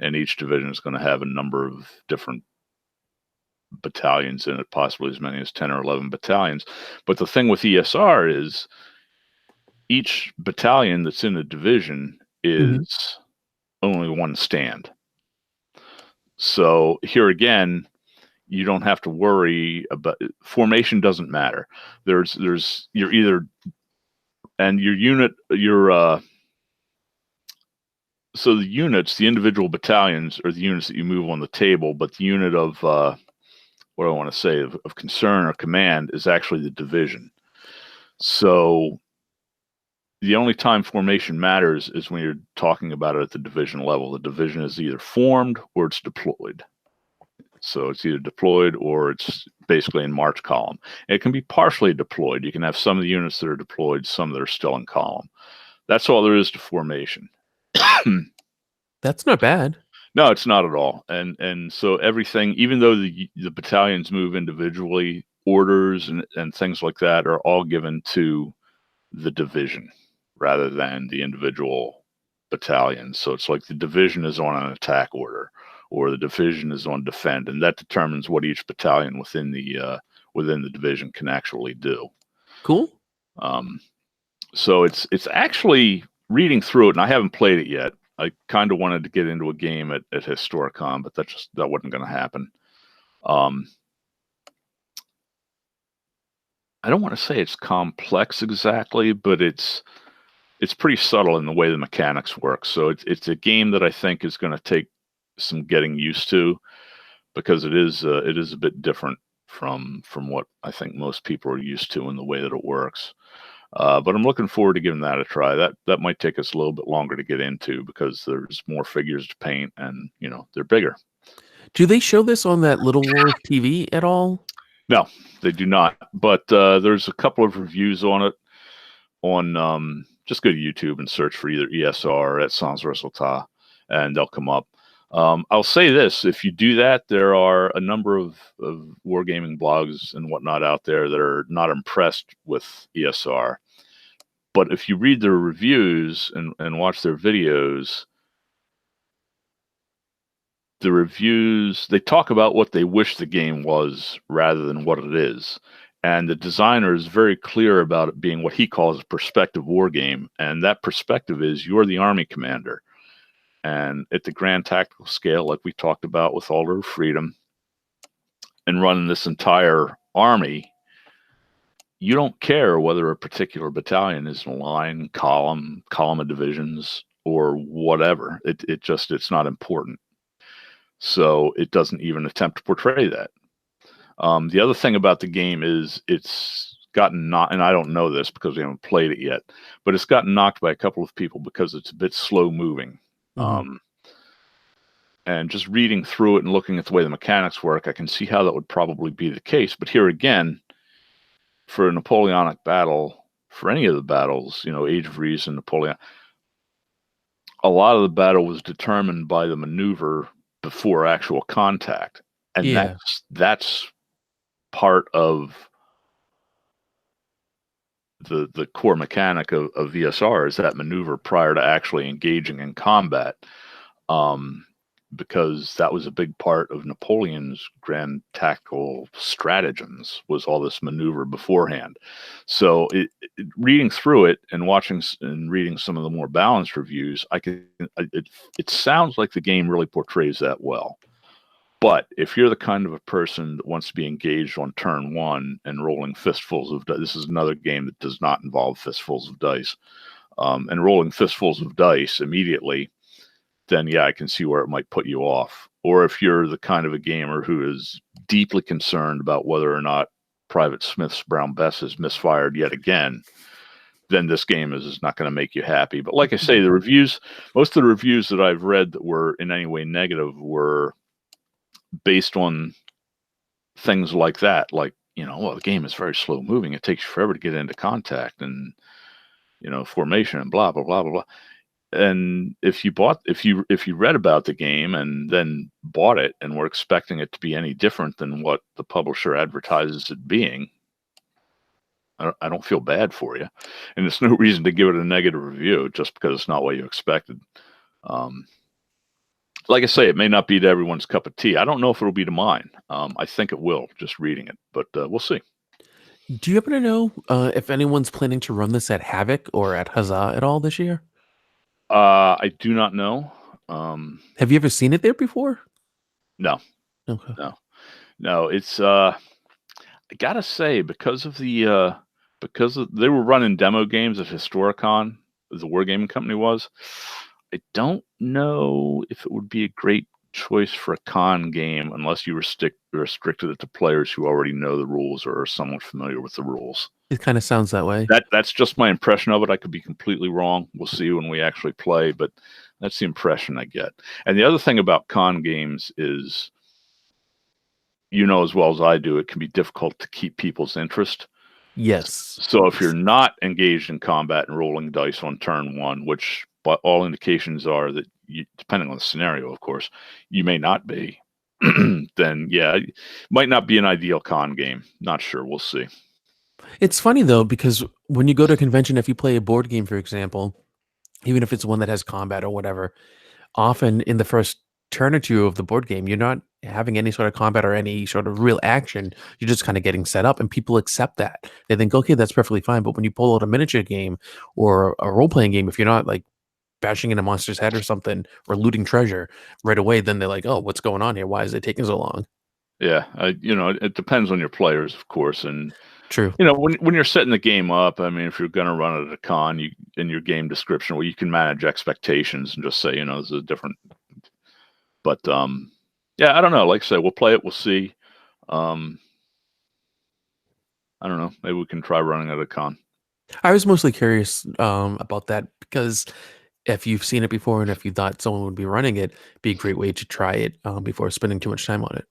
And each division is going to have a number of different battalions in it, possibly as many as 10 or 11 battalions. But the thing with ESR is each battalion that's in a division is only one stand. So here again, you don't have to worry about formation. Doesn't matter. You're either, and your unit, so the units, the individual battalions are the units that you move on the table, but the unit of what I want to say of concern or command is actually the division. So the only time formation matters is when you're talking about it at the division level. The division is either formed or it's deployed. So it's either deployed or it's basically in march column. It can be partially deployed. You can have some of the units that are deployed, some that are still in column. That's all there is to formation. That's not bad. No, it's not at all. And so everything, even though the battalions move individually, orders and things like that are all given to the division rather than the individual battalions. So it's like the division is on an attack order, or the division is on defend, and that determines what each battalion within the division can actually do. Cool. So it's actually, reading through it, and I haven't played it yet. I kind of wanted to get into a game at Historicon, but that wasn't going to happen. I don't want to say it's complex exactly, but it's pretty subtle in the way the mechanics work. So it's a game that I think is going to take some getting used to, because it is a bit different from what I think most people are used to in the way that it works. But I'm looking forward to giving that a try. That might take us a little bit longer to get into, because there's more figures to paint, and they're bigger. Do they show this on that Little Wars TV at all? No, they do not. But there's a couple of reviews on it on just go to YouTube and search for either ESR or at Sans Resultat, and they'll come up. I'll say this: if you do that, there are a number of wargaming blogs and whatnot out there that are not impressed with ESR. But if you read their reviews and watch their videos, the reviews, they talk about what they wish the game was rather than what it is. And the designer is very clear about it being what he calls a perspective war game. And that perspective is, you're the army commander. And at the grand tactical scale, like we talked about with Altar of Freedom, and running this entire army, you don't care whether a particular battalion is in a line, column of divisions, or whatever. It's not important. So it doesn't even attempt to portray that. The other thing about the game is it's gotten knocked, and I don't know this because we haven't played it yet, but it's gotten knocked by a couple of people because it's a bit slow moving. Mm-hmm. And just reading through it and looking at the way the mechanics work, I can see how that would probably be the case. But here again, for a Napoleonic battle, for any of the battles, Age of Reason, Napoleon, a lot of the battle was determined by the maneuver before actual contact. And that's part of the core mechanic of VSR, is that maneuver prior to actually engaging in combat. Because that was a big part of Napoleon's grand tactical stratagems, was all this maneuver beforehand. So reading through it and watching and reading some of the more balanced reviews, it sounds like the game really portrays that well. But if you're the kind of a person that wants to be engaged on turn one and rolling fistfuls of dice, this is another game that does not involve fistfuls of dice, and rolling fistfuls of dice immediately, then yeah, I can see where it might put you off. Or if you're the kind of a gamer who is deeply concerned about whether or not Private Smith's Brown Bess is misfired yet again, then this game is not going to make you happy. But like I say, the reviews, most of the reviews that I've read that were in any way negative were based on things like that. Like, well, the game is very slow moving. It takes you forever to get into contact and, formation and blah, blah, blah, blah, blah. And if you read about the game and then bought it and were expecting it to be any different than what the publisher advertises it being, I don't feel bad for you. And there's no reason to give it a negative review just because it's not what you expected. Like I say, it may not be to everyone's cup of tea. I don't know if it'll be to mine. I think it will, just reading it, but we'll see. Do you happen to know if anyone's planning to run this at Havoc or at Huzzah at all this year? I do not know. Have you ever seen it there before? No. Okay. No. It's I gotta say, because they were running demo games at Historicon, the Wargaming company was. I don't know if it would be a great choice for a con game unless you restricted it to players who already know the rules or are somewhat familiar with the rules. It kind of sounds that way. That's just my impression of it. I could be completely wrong. We'll see when we actually play, but that's the impression I get. And the other thing about con games is you know as well as I do, it can be difficult to keep people's interest. Yes. So if you're Yes. not engaged in combat and rolling dice on turn one, which by all indications are that you, depending on the scenario, of course, you may not be, then yeah, it might not be an ideal con game. Not sure. We'll see. It's funny though, because when you go to a convention, if you play a board game, for example, even if it's one that has combat or whatever, often in the first turn or two of the board game, you're not having any sort of combat or any sort of real action. You're just kind of getting set up, and people accept that. They think, okay, that's perfectly fine. But when you pull out a miniature game or a role playing game, if you're not like bashing in a monster's head or something or looting treasure right away, then they're like, oh, what's going on here? Why is it taking so long? Yeah, it depends on your players, of course, and True. when you're setting the game up, I mean, if you're going to run it at a con, you in your game description, well, you can manage expectations and just say, this is a different. But yeah, I don't know. Like I said, we'll play it. We'll see. Um, I don't know. Maybe we can try running at a con. I was mostly curious about that because if you've seen it before and if you thought someone would be running it, it'd be a great way to try it before spending too much time on it.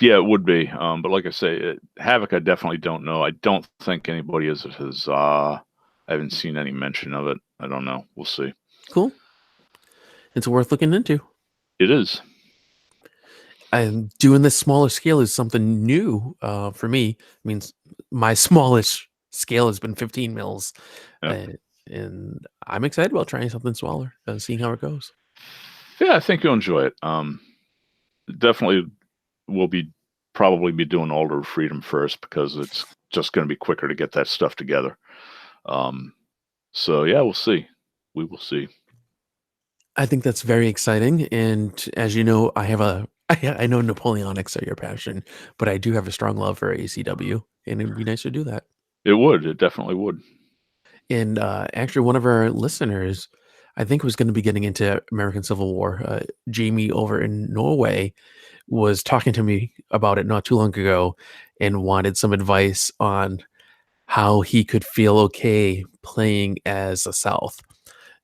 Yeah, it would be. But like I say, Havoc, I definitely don't know. I don't think anybody has. I haven't seen any mention of it. I don't know. We'll see. Cool. It's worth looking into. It is. And doing this smaller scale is something new for me. It means my smallest scale has been 15 mils. Yeah. Uh, and I'm excited about trying something smaller and seeing how it goes. Yeah, I think you'll enjoy it. Definitely, we'll probably be doing Altar of Freedom first because it's just going to be quicker to get that stuff together. So yeah, we'll see. We will see. I think that's very exciting. And as you know, I know Napoleonics are your passion, but I do have a strong love for ACW, and it'd be nice to do that. It would. It definitely would. And actually, one of our listeners, I think, was going to be getting into American Civil War. Jamie over in Norway was talking to me about it not too long ago and wanted some advice on how he could feel okay playing as a South.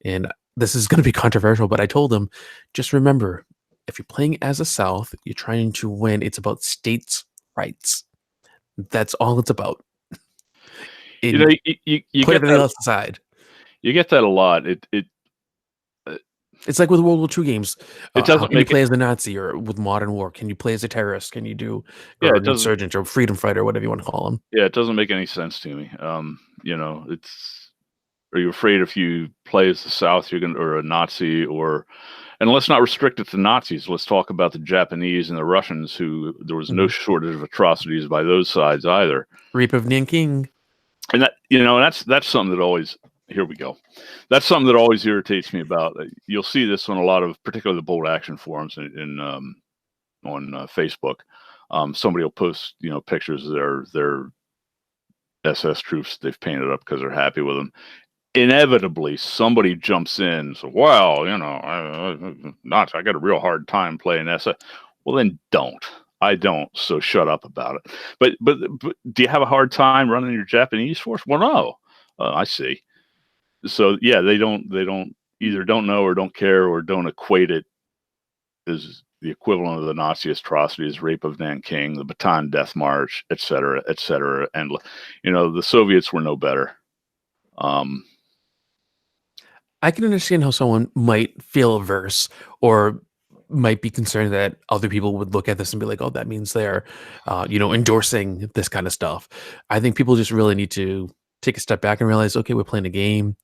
And this is going to be controversial, but I told him, just remember, if you're playing as a South, you're trying to win. It's about states' rights. That's all it's about. You Put get everything that. else aside. You get that a lot. It's like with World War II games. It How doesn't can you make it. play as a Nazi or with modern war? Can you play as a terrorist? Can you do Yeah, or it an doesn't. insurgent or freedom fighter, whatever you want to call them? Yeah, it doesn't make any sense to me. It's. Are you afraid if you play as the South, you're going or a Nazi or? And let's not restrict it to Nazis. Let's talk about the Japanese and the Russians, who there was no shortage of atrocities by those sides either. Reap of Nanking. And that's something that always. Here we go. That's something that always irritates me about. You'll see this on a lot of, particularly the bold action forums on Facebook. Somebody will post, pictures of their SS troops they've painted up because they're happy with them. Inevitably, somebody jumps in. So, well, I got a real hard time playing SS. Well, then don't. I don't. So shut up about it. But do you have a hard time running your Japanese force? Well, no. I see. So yeah, they don't either don't know or don't care or don't equate it as the equivalent of the Nazi atrocities, rape of Nanking, the Bataan Death March, et cetera, and the Soviets were no better. I can understand how someone might feel averse or might be concerned that other people would look at this and be like, "Oh, that means they're, endorsing this kind of stuff." I think people just really need to take a step back and realize, okay, we're playing a game.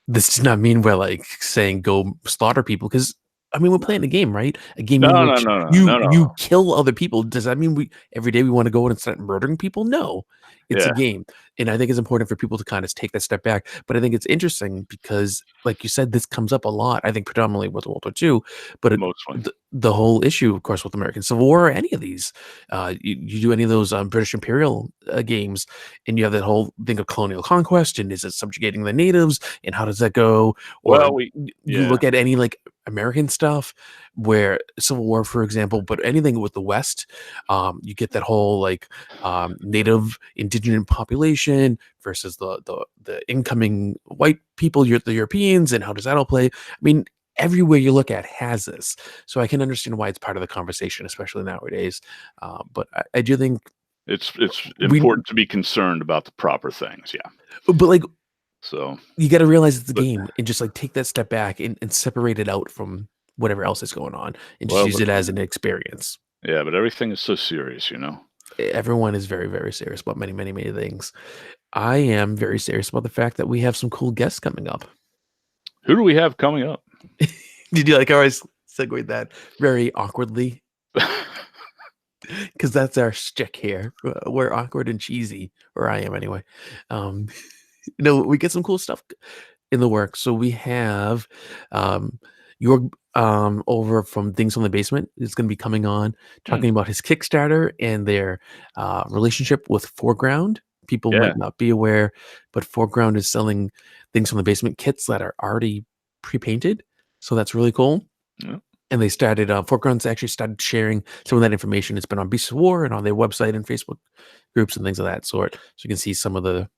This does not mean we're like saying go slaughter people because I mean we're playing a game, right? A game No, in no, which no, no, you no, no. you kill other people. Does that mean we every day we want to go in and start murdering people? No, it's a Yeah, game, and I think it's important for people to kind of take that step back. But I think it's interesting because, like you said, this comes up a lot. I think predominantly with World War II, but mostly. the whole issue, of course, with American Civil War or any of these, you do any of those British Imperial games, and you have that whole thing of colonial conquest, and is it subjugating the natives, and how does that go? Or Well, you look at any like American stuff where Civil War, for example, but anything with the West, you get that whole like native indigenous population versus the incoming white people, the Europeans, and how does that all play? I mean, everywhere you look at has this. So I can understand why it's part of the conversation, especially nowadays. But I do think It's we, important to be concerned about the proper things. Yeah. but like So, you got to realize it's a but game and just like take that step back and separate it out from whatever else is going on and just well, use it as an experience. yeah, but everything is so serious, you know. Everyone is very, very serious about many, many, many things. I am very serious about the fact that we have some cool guests coming up. Who do we have coming up? Did you like how I segued that very awkwardly? Because that's our shtick here. We're awkward and cheesy, or I am anyway. Um, we get some cool stuff in the works. So we have your over from Things from the Basement is going to be coming on talking about his Kickstarter and their relationship with Foreground. People Yeah. might not be aware, but Foreground is selling Things from the Basement kits that are already pre-painted. So that's really cool. Yeah. And they started, Foreground's actually started sharing some of that information. It's been on Beasts of War and on their website and Facebook groups and things of that sort. So you can see some of the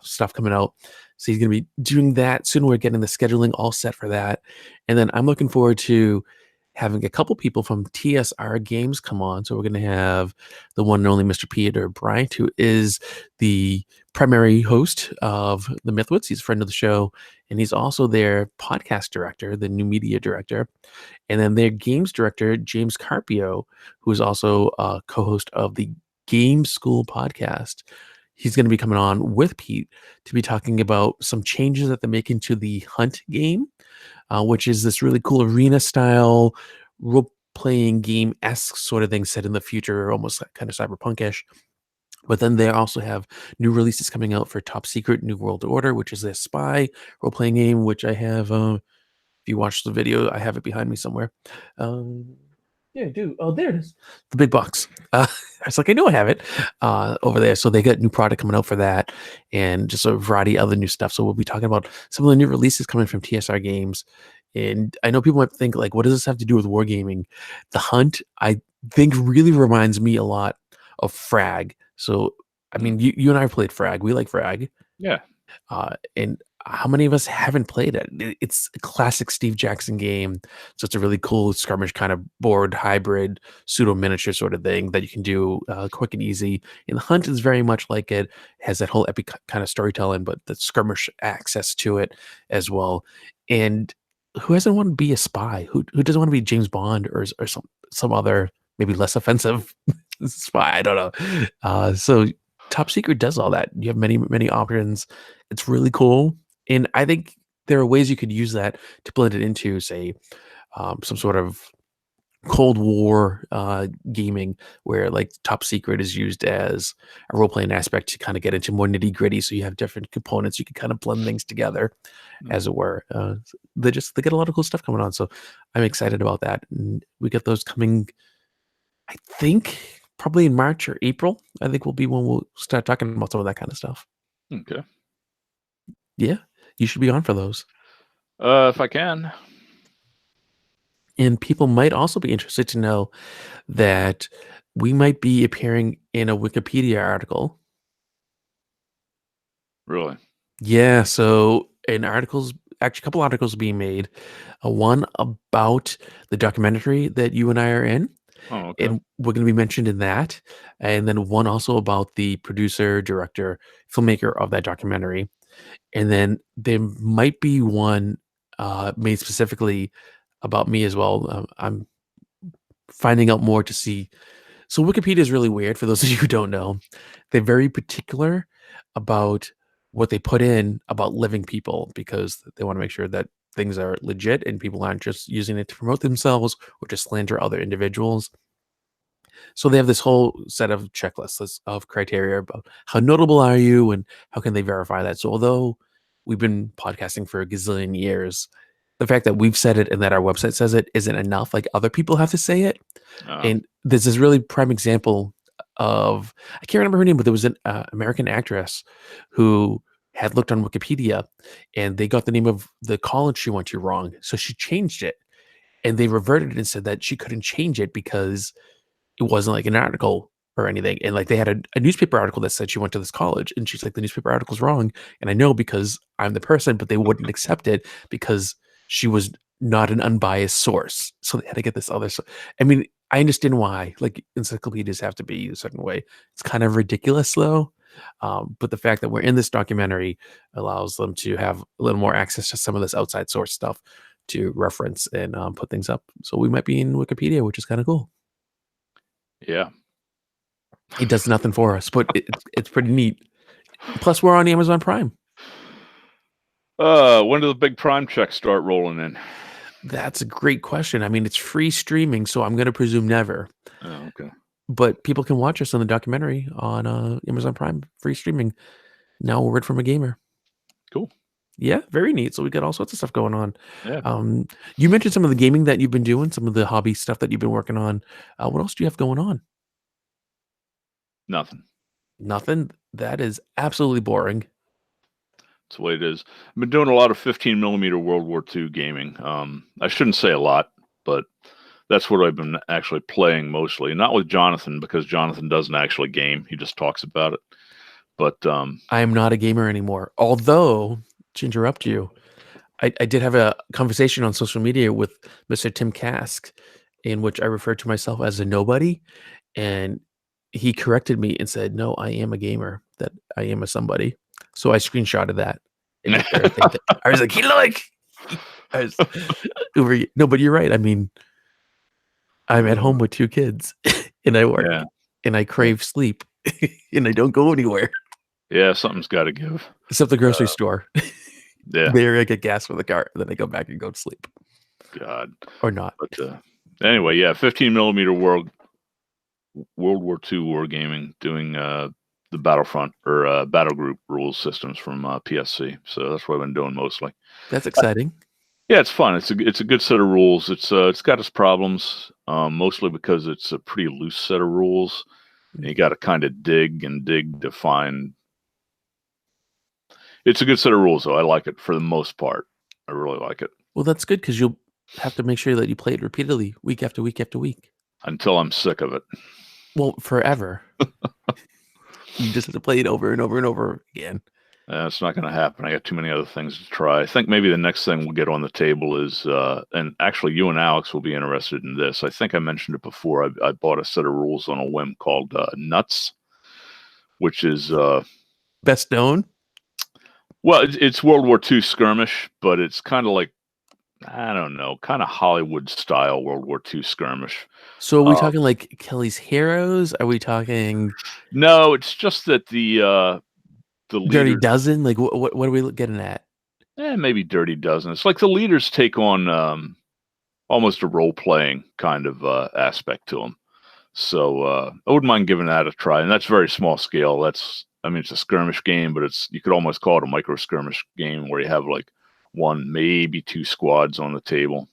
stuff coming out. So he's going to be doing that soon. We're getting the scheduling all set for that. And then I'm looking forward to having a couple people from TSR Games come on. So we're going to have the one and only Mr. Peter Bryant, who is the primary host of the Mythwits. He's a friend of the show. And he's also their podcast director, the new media director. And then their games director, James Carpio, who is also a co-host of the Game School podcast. He's going to be coming on with Pete to be talking about some changes that they're making to the Hunt game, which is this really cool arena-style role-playing game-esque sort of thing set in the future, almost like kind of cyberpunk-ish. But then they also have new releases coming out for Top Secret New World Order, which is their spy role-playing game, which I have... if you watch the video, I have it behind me somewhere. Yeah, I do. Oh, there it is. The big box. I was like, I know I have it over there. So they got new product coming out for that and just a variety of other new stuff. So we'll be talking about some of the new releases coming from TSR Games. And I know people might think, like, what does this have to do with wargaming? The Hunt, I think, really reminds me a lot of Frag. So, I mean, you and I played Frag. We like Frag. Yeah. And how many of us haven't played it? It's a classic Steve Jackson game. So it's a really cool skirmish kind of board hybrid pseudo miniature sort of thing that you can do quick and easy. And the Hunt is very much like it, has that whole epic kind of storytelling, but the skirmish access to it as well. And who doesn't want to be a spy? Who doesn't want to be James Bond or some other maybe less offensive spy? I don't know. So Top Secret does all that. You have many, many options. It's really cool. And I think there are ways you could use that to blend it into, say, some sort of Cold War gaming, where like Top Secret is used as a role playing aspect to kind of get into more nitty gritty. So you have different components. You can kind of blend things together, as it were. They get a lot of cool stuff coming on. So I'm excited about that. And we get those coming, I think, probably in March or April. I think will be when we'll start talking about some of that kind of stuff. Okay. Yeah, you should be on for those. If I can. And people might also be interested to know that we might be appearing in a Wikipedia article. Really? Yeah, so actually a couple articles being made. One about the documentary that you and I are in. Oh, okay. And we're going to be mentioned in that. And then one also about the producer, director, filmmaker of that documentary. And then there might be one made specifically about me as well. I'm finding out more to see. So Wikipedia is really weird for those of you who don't know. They're very particular about what they put in about living people because they want to make sure that things are legit and people aren't just using it to promote themselves or to slander other individuals. So they have this whole set of checklists of criteria about how notable are you and how can they verify that. So although we've been podcasting for a gazillion years, the fact that we've said it and that our website says it isn't enough. Like other people have to say it. And there's this really prime example of, I can't remember her name, but there was an American actress who had looked on Wikipedia and they got the name of the college she went to wrong. So she changed it and they reverted it and said that she couldn't change it because it wasn't like an article or anything. And like they had a newspaper article that said she went to this college and she's like, the newspaper article's wrong. And I know because I'm the person, but they wouldn't accept it because she was not an unbiased source. So they had to get this other. I mean, I understand why. Like encyclopedias have to be a certain way. It's kind of ridiculous though. But the fact that we're in this documentary allows them to have a little more access to some of this outside source stuff to reference and put things up. So we might be in Wikipedia, which is kind of cool. Yeah. It does nothing for us, but it's pretty neat. Plus, we're on Amazon Prime. When do the big Prime checks start rolling in? That's a great question. I mean, it's free streaming, so I'm going to presume never. Oh, okay. But people can watch us on the documentary on Amazon Prime, free streaming. Now, a word from a gamer. Cool. Yeah, very neat. So we got all sorts of stuff going on. Yeah. You mentioned some of the gaming that you've been doing, some of the hobby stuff that you've been working on. What else do you have going on? Nothing. Nothing. That is absolutely boring. That's the way it is. I've been doing a lot of 15 millimeter World War II gaming. I shouldn't say a lot, but that's what I've been actually playing mostly. Not with Jonathan, because Jonathan doesn't actually game. He just talks about it. But I am not a gamer anymore. Although, to interrupt you, I did have a conversation on social media with Mr. Tim Kask, in which I referred to myself as a nobody, and he corrected me and said, "No, I am a gamer. That I am a somebody." So I screenshotted that. And I was like, "Look!" I was no, but you're right. I mean, I'm at home with 2 kids, and I work, and I crave sleep, and I don't go anywhere Yeah, something's got to give. except the grocery store. Yeah. There I get gas for the car, and then I go back and go to sleep. God. Or not. But anyway, yeah, 15 millimeter World War II wargaming, doing the Battlefront or Battle Group rules systems from PSC. So that's what I've been doing mostly. That's exciting. Yeah, it's fun. It's a good set of rules. It's got its problems, mostly because it's a pretty loose set of rules. And you got to kind of dig to find. It's a good set of rules, though. I like it for the most part. I really like it. Well, that's good because you'll have to make sure that you play it repeatedly, week after week after week. Until I'm sick of it. Well, forever. You just have to play it over and over and over again. It's not going to happen. I got too many other things to try. I think maybe the next thing we'll get on the table is, and actually you and Alex will be interested in this. I think I mentioned it before. I bought a set of rules on a whim called Nuts, which is best known. Well, it's World War II skirmish, but it's kind of like, I don't know, kind of Hollywood style World War II skirmish. So are we talking like Kelly's Heroes? Are we talking? No, it's just that the Dirty Dozen. Like what are we getting at? Maybe Dirty Dozen. It's like the leaders take on almost a role playing kind of aspect to them. So I wouldn't mind giving that a try, and that's very small scale. It's a skirmish game, but you could almost call it a micro skirmish game where you have like 1, maybe 2 squads on the table.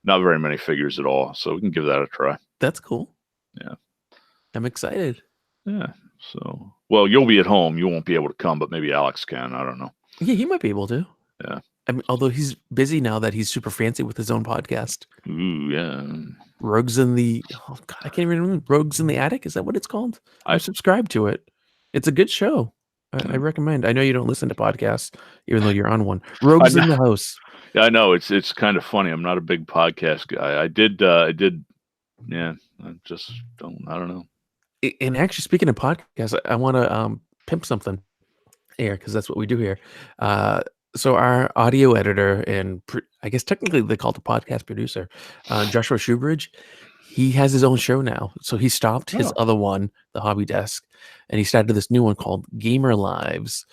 Not very many figures at all, so we can give that a try. That's cool. Yeah. I'm excited. Yeah. So, well, you'll be at home. You won't be able to come, but maybe Alex can. I don't know. Yeah, he might be able to. Yeah. I mean, although he's busy now that he's super fancy with his own podcast. Ooh, yeah. Rogues in the... Oh, God, I can't even remember. Rogues in the Attic? Is that what it's called? I subscribe to it. It's a good show. I recommend. I know you don't listen to podcasts, even though you're on one. Rogues in the House. Yeah, I know. It's kind of funny. I'm not a big podcast guy. I did. Yeah, I just don't. I don't know. And actually, speaking of podcasts, I want to pimp something here because that's what we do here. So our audio editor and I guess technically they call it a podcast producer, Joshua Shoebridge, he has his own show now. So he stopped his other one, The Hobby Desk, and he started this new one called Gamer Lives.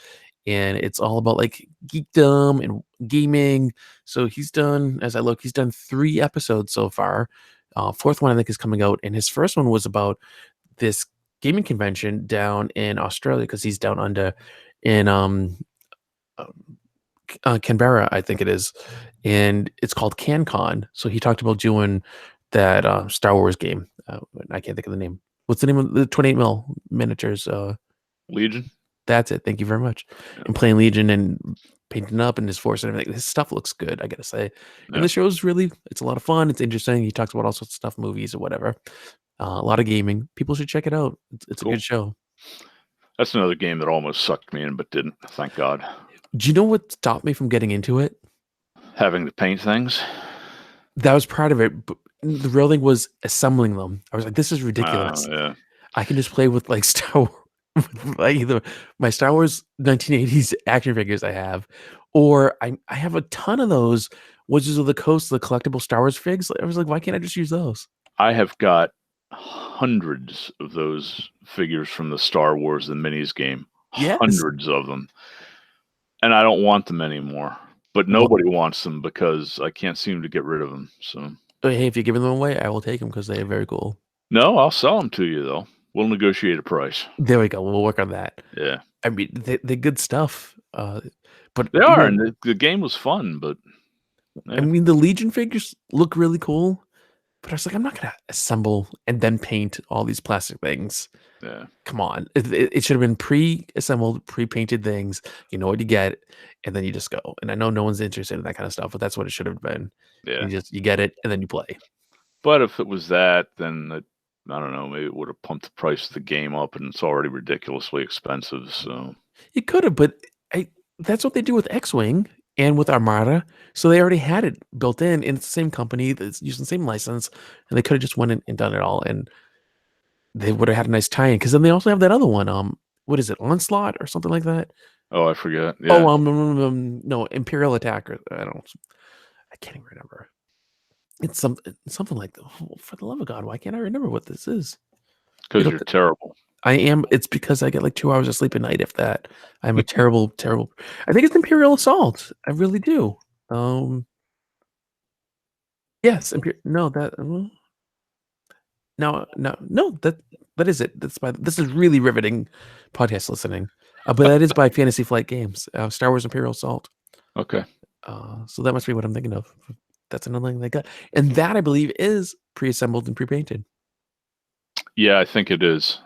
And it's all about like geekdom and gaming. So he's done 3 episodes so far. 4th one I think is coming out. And his first one was about this gaming convention down in Australia because he's down under in Canberra, I think it is, and it's called CanCon. So he talked about doing that Star Wars game. I can't think of the name. What's the name of the 28 mil miniatures? Legion. That's it. Thank you very much. Yeah. And playing Legion and painting up and his force and everything. His stuff looks good, I gotta say. Yeah. And the show's it's a lot of fun. It's interesting. He talks about all sorts of stuff, movies or whatever. A lot of gaming. People should check it out. It's cool. A good show. That's another game that almost sucked me in, but didn't. Thank God. Do you know what stopped me from getting into it? Having to paint things. That was part of it. But the real thing was assembling them. I was like, this is ridiculous. Yeah. I can just play with like Star with like either my Star Wars 1980s action figures I have, or I have a ton of those Wizards of the Coast, the collectible Star Wars figs. I was like, why can't I just use those? I have got hundreds of those figures from the Star Wars the Minis game. Yes. Hundreds of them. And I don't want them anymore. But Well, nobody wants them because I can't seem to get rid of them. So hey, if you're giving them away, I will take them because they are very cool. no, I'll sell them to you though. We'll negotiate a price. There we go. We'll work on that. Yeah. I mean, they're good stuff. But They are, and the game was fun, but I mean, the Legion figures look really cool. But I was like, I'm not gonna assemble and then paint all these plastic things. yeah. Come on, it should have been pre-assembled, pre-painted things. You know what you get, and then you just go. And I know no one's interested in that kind of stuff, but that's what it should have been. Yeah. You get it, and then you play. But if it was that, then I don't know, maybe it would have pumped the price of the game up, and it's already ridiculously expensive. So You could have, but that's what they do with X-wing and with Armada. So they already had it built in, and it's the same company that's using the same license, and they could have just went in and done it all, and they would have had a nice tie-in. Because then they also have that other one, what is it, Onslaught or something like that? oh, I forget. Oh, Yeah. no, Imperial Attack, or I don't, I can't even remember. It's something like that. Oh, for the love of God, why can't I remember what this is? Because you're terrible. I am. It's because I get like 2 hours of sleep a night, if that. I'm a terrible, terrible. I think it's Imperial Assault. I really do. Yes. No, that. No. That is it. This is really riveting podcast listening. But that is by Fantasy Flight Games. Star Wars Imperial Assault. Okay. So that must be what I'm thinking of. That's another thing they got, and that I believe is pre-assembled and pre-painted. Yeah, I think it is.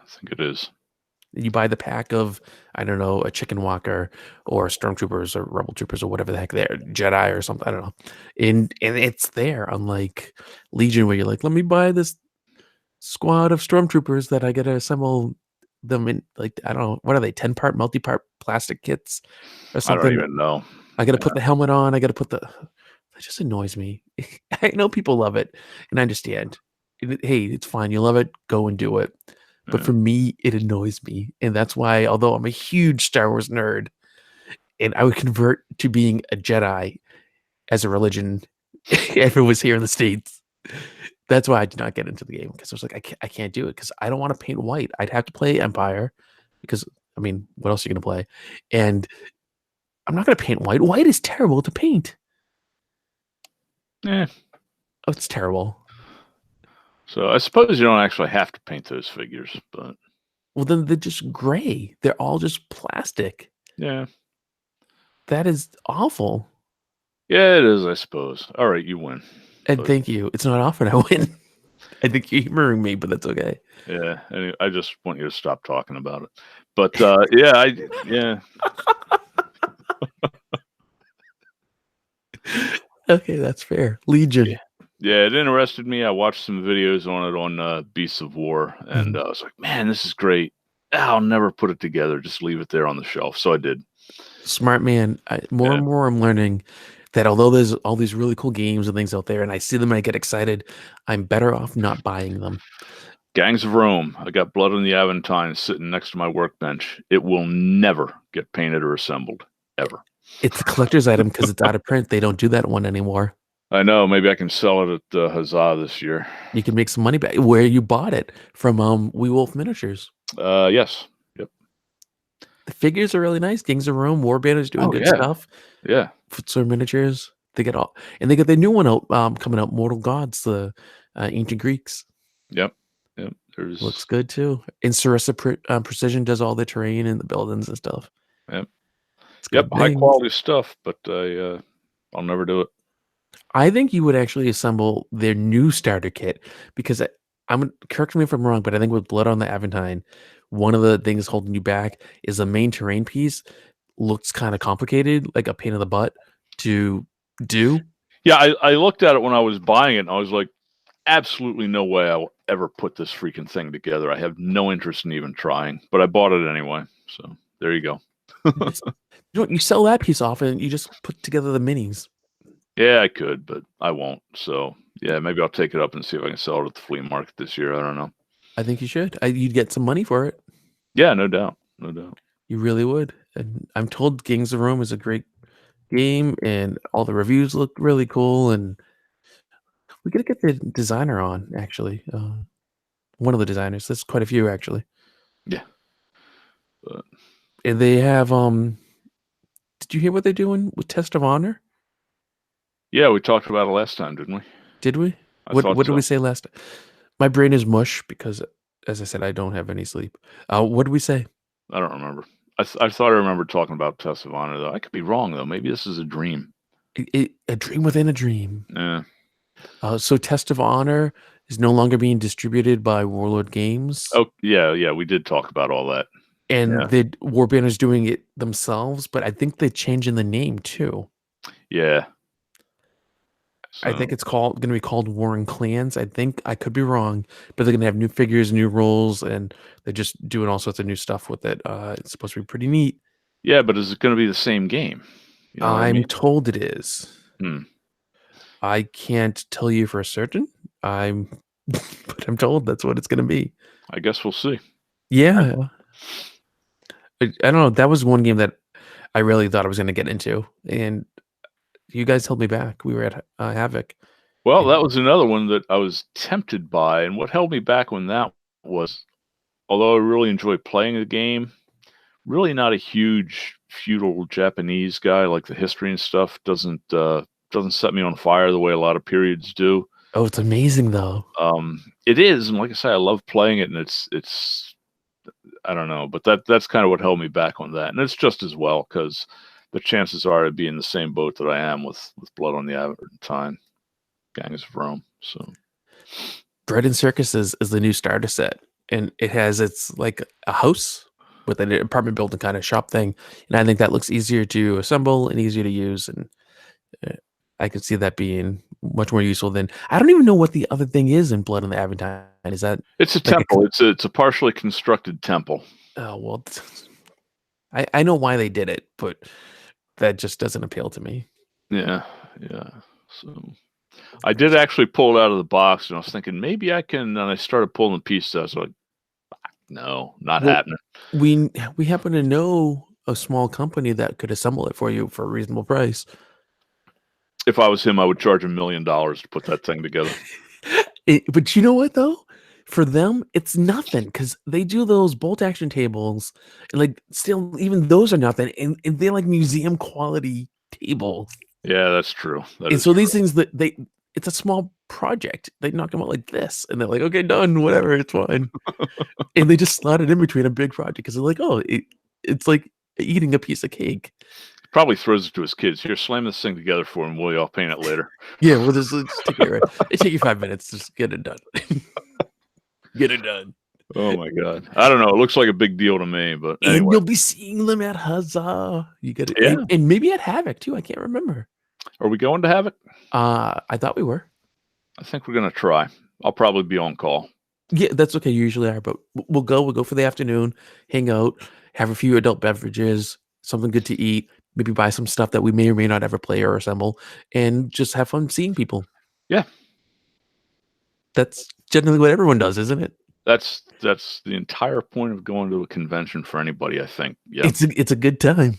You buy the pack of, I don't know, a chicken walker or stormtroopers or rebel troopers or whatever the heck they're, Jedi or something. I don't know. And it's there, unlike Legion, where you're like, let me buy this squad of stormtroopers that I gotta assemble them in, like, I don't know, what are they, 10-part, multi-part plastic kits or something? I don't even know. I gotta put the helmet on, I gotta put the, that just annoys me. I know people love it, and I understand. Hey, it's fine. You love it, go and do it. But for me, it annoys me. And that's why, although I'm a huge Star Wars nerd, and I would convert to being a Jedi as a religion if it was here in the States, that's why I did not get into the game, because I was like, I can't do it, because I don't want to paint white. I'd have to play Empire, because, I mean, what else are you going to play? And I'm not going to paint white. White is terrible to paint. Yeah. Oh, it's terrible. So I suppose you don't actually have to paint those figures, but well, then they're just gray. They're all just plastic. Yeah. That is awful. Yeah, it is, I suppose. All right, you win. And thank you. It's not often I win. I think you're humoring me, but that's okay. Yeah, anyway, I just want you to stop talking about it. But yeah. Okay, that's fair. Legion. Yeah, it interested me. I watched some videos on it on Beasts of War, and I was like, man, this is great. I'll never put it together. Just leave it there on the shelf. So I did. Smart man. More and more I'm learning that although there's all these really cool games and things out there, and I see them and I get excited, I'm better off not buying them. Gangs of Rome. I got Blood on the Aventine sitting next to my workbench. It will never get painted or assembled, ever. It's a collector's item because it's out of print. They don't do that one anymore. I know. Maybe I can sell it at Huzzah this year. You can make some money back. Where you bought it from Wee Wolf Miniatures. Yes. Yep. The figures are really nice. Gangs of Rome, Warband is doing good stuff. Yeah. Footsore Miniatures. They get all, and they got the new one out coming out, Mortal Gods, the Ancient Greeks. Yep. Looks good too. And Sarissa Precision does all the terrain and the buildings and stuff. Yep. High quality stuff, but I'll never do it. I think you would actually assemble their new starter kit, because correct me if I'm wrong, but I think with Blood on the Aventine, one of the things holding you back is the main terrain piece looks kind of complicated, like a pain in the butt to do. Yeah, I looked at it when I was buying it, and I was like, absolutely no way I will ever put this freaking thing together. I have no interest in even trying, but I bought it anyway. So there you go. You sell that piece off and you just put together the minis. Yeah, I could, but I won't. So yeah, maybe I'll take it up and see if I can sell it at the flea market this year. I don't know. I think you should. You'd get some money for it. Yeah, no doubt, no doubt. You really would. And I'm told Gangs of Rome is a great game, and all the reviews look really cool. And we gotta get the designer on, actually. One of the designers. There's quite a few, actually. Yeah, but And they have did you hear what they're doing with Test of Honor? yeah, we talked about it last time, didn't we? Did we? I What thought what did so. we say last time? My brain is mush because, as I said, I don't have any sleep. What did we say? I don't remember. I thought I remembered talking about Test of Honor though. I could be wrong though. Maybe this is a dream. A dream within a dream. Yeah. So Test of Honor is no longer being distributed by Warlord Games, Oh yeah, yeah. We did talk about all that. and Yeah, the Warbanner's doing it themselves. But I think they're changing the name too. yeah. I think So it's going to be called Warring Clans. I think I could be wrong, but they're going to have new figures, new roles, and they're just doing all sorts of new stuff with it. It's supposed to be pretty neat. yeah, but is it going to be the same game? You know what I I'm mean? told it is. Hmm. I can't tell you for certain. But I'm told that's what it's going to be. I guess we'll see. Yeah. I don't know. That was one game that I really thought I was going to get into, and you guys held me back. We were at Havoc. Well, that And, was another one that I was tempted by, and what held me back when that was, although I really enjoyed playing the game, really not a huge feudal Japanese guy. Like the history and stuff doesn't set me on fire the way a lot of periods do. oh, it's amazing though. It is, and like I say, I love playing it, and it's I don't know, but that's kind of what held me back on that, and it's just as well because the chances are I'd be in the same boat that I am with Blood on the Aventine, Gangs of Rome. So Bread and Circus is the new starter set, and it's like a house with an apartment building kind of shop thing, and I think that looks easier to assemble and easier to use, and uh, I could see that being much more useful than I don't even know what the other thing is in Blood on the Aventine. Is that it's a like temple. It's a partially constructed temple. oh well, I know why they did it, but that just doesn't appeal to me. Yeah, yeah. So I did actually pull it out of the box, and I was thinking maybe I can. And I started pulling the pieces. I was like, no, not Well, happening. we happen to know a small company that could assemble it for you for a reasonable price. If I was him, I would charge $1,000,000 to put that thing together. But you know what though? For them, it's nothing because they do those bolt action tables, and like still, even those are nothing, and they're like museum quality tables. Yeah, that's true. That And is so true. these things it's a small project. They knock them out like this, and they're like, okay, done, whatever, it's fine. And they just slot it in between a big project because they're like, oh, it's like eating a piece of cake. Probably throws it to his kids. Here, slam this thing together for him. Will I'll paint it later. Yeah, well, just take care of it. It take you 5 minutes, just get it done. Get it done. Oh my god. I don't know. It looks like a big deal to me, but And anyway. you'll be seeing them at Huzzah. You get it, Yeah. and maybe at Havoc too. I can't remember. Are we going to have it? I thought we were. I think we're gonna try. I'll probably be on call. Yeah, that's okay. You usually are, but we'll go. We'll go for the afternoon, hang out, have a few adult beverages, something good to eat, maybe buy some stuff that we may or may not ever play or assemble, and just have fun seeing people. Yeah. That's generally what everyone does, isn't it? That's the entire point of going to a convention for anybody, I think. Yeah. It's a good time.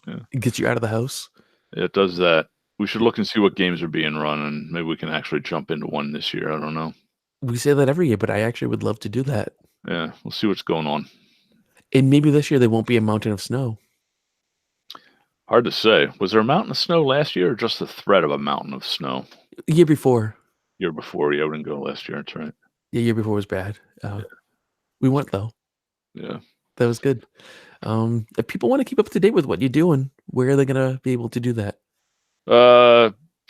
Yeah. It gets you out of the house. It does that. We should look and see what games are being run, and maybe we can actually jump into one this year. I don't know. We say that every year, but I actually would love to do that. Yeah, we'll see what's going on. And maybe this year there won't be a mountain of snow. Hard to say. Was there a mountain of snow last year, or just the threat of a mountain of snow? Year before, Year before, yeah, we didn't go last year. That's right. the year before was bad. We went though. Yeah. That was good. If people want to keep up to date with what you're doing, where are they gonna be able to do that?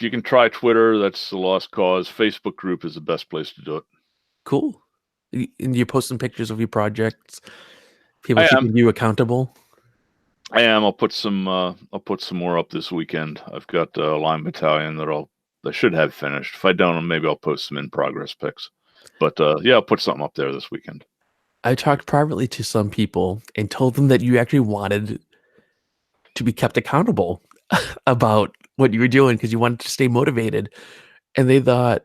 You can try Twitter. That's the lost cause. Facebook group is the best place to do it. Cool. And you're posting pictures of your projects. People I am. keeping you accountable. I am. I'll put some more up this weekend. I've got a line battalion that I should have finished. If I don't, maybe I'll post some in progress pics. But yeah, I'll put something up there this weekend. I talked privately to some people and told them that you actually wanted to be kept accountable about what you were doing because you wanted to stay motivated. And they thought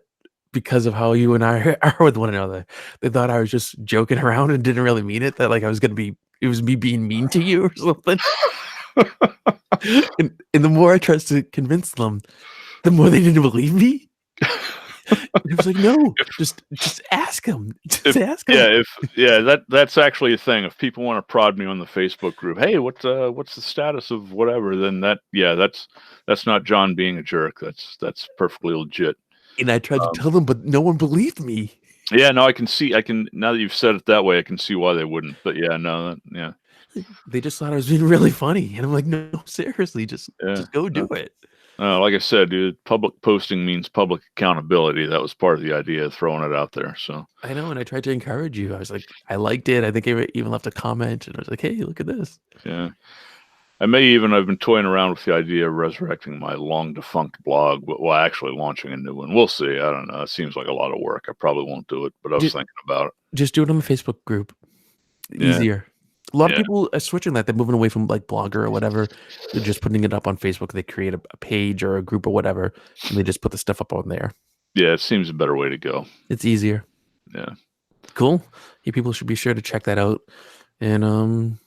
because of how you and I are with one another, they thought I was just joking around and didn't really mean it. That like I was gonna be, it was me being mean to you or something. And the more I tried to convince them, the more they didn't believe me. It was like, no, just ask him. Just ask him. That's actually a thing. If people want to prod me on the Facebook group, hey, what's the status of whatever, then that's not John being a jerk. That's perfectly legit. And I tried to tell them, but no one believed me. Yeah, no, I can now that you've said it that way, I can see why they wouldn't. But yeah, no, yeah. They just thought I was being really funny. And I'm like, no, seriously, just go do it. Like I said, dude, public posting means public accountability. That was part of the idea of throwing it out there. So I know, and I tried to encourage you. I was like, I liked it. I think I even left a comment, and I was like, hey, look at this. Yeah. I've been toying around with the idea of resurrecting my long defunct blog, but actually launching a new one. We'll see. I don't know. It seems like a lot of work. I probably won't do it, but I was thinking about it. Just do it on the Facebook group. Easier. A lot of people are switching that. They're moving away from like Blogger or whatever. They're just putting it up on Facebook. They create a page or a group or whatever, and they just put the stuff up on there. Yeah, it seems a better way to go. It's easier. Yeah. Cool. You people should be sure to check that out. And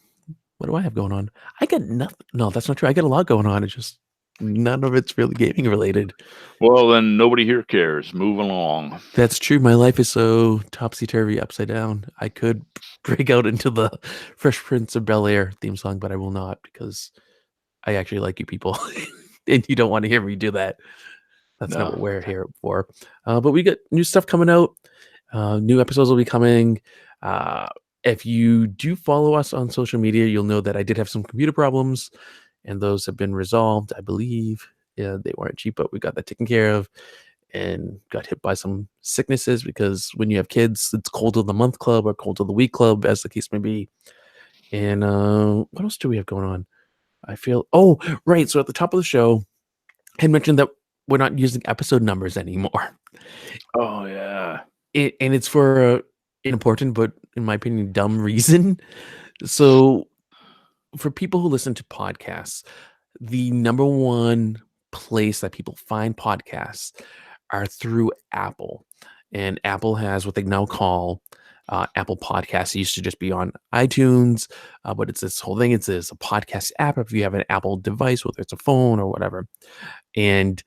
what do I have going on? I got nothing. No, that's not true. I got a lot going on. It's just none of it's really gaming related. Well, then nobody here cares. Move along. That's true. My life is so topsy-turvy, upside down. I could break out into the Fresh Prince of Bel-Air theme song, but I will not because I actually like you people. And you don't want to hear me do that. That's not what we're here for. But we got new stuff coming out. New episodes will be coming. If you do follow us on social media, you'll know that I did have some computer problems, and those have been resolved, I believe. Yeah, they weren't cheap, but we got that taken care of, and got hit by some sicknesses because when you have kids, it's cold of the month club or cold of the week club, as the case may be. And what else do we have going on? Oh, right. So at the top of the show, I had mentioned that we're not using episode numbers anymore. Oh, yeah. And it's for an important, but in my opinion, dumb reason. So for people who listen to podcasts, the number one place that people find podcasts are through Apple. And Apple has what they now call Apple Podcasts. It used to just be on iTunes, but it's this whole thing. It's a podcast app if you have an Apple device, whether it's a phone or whatever. And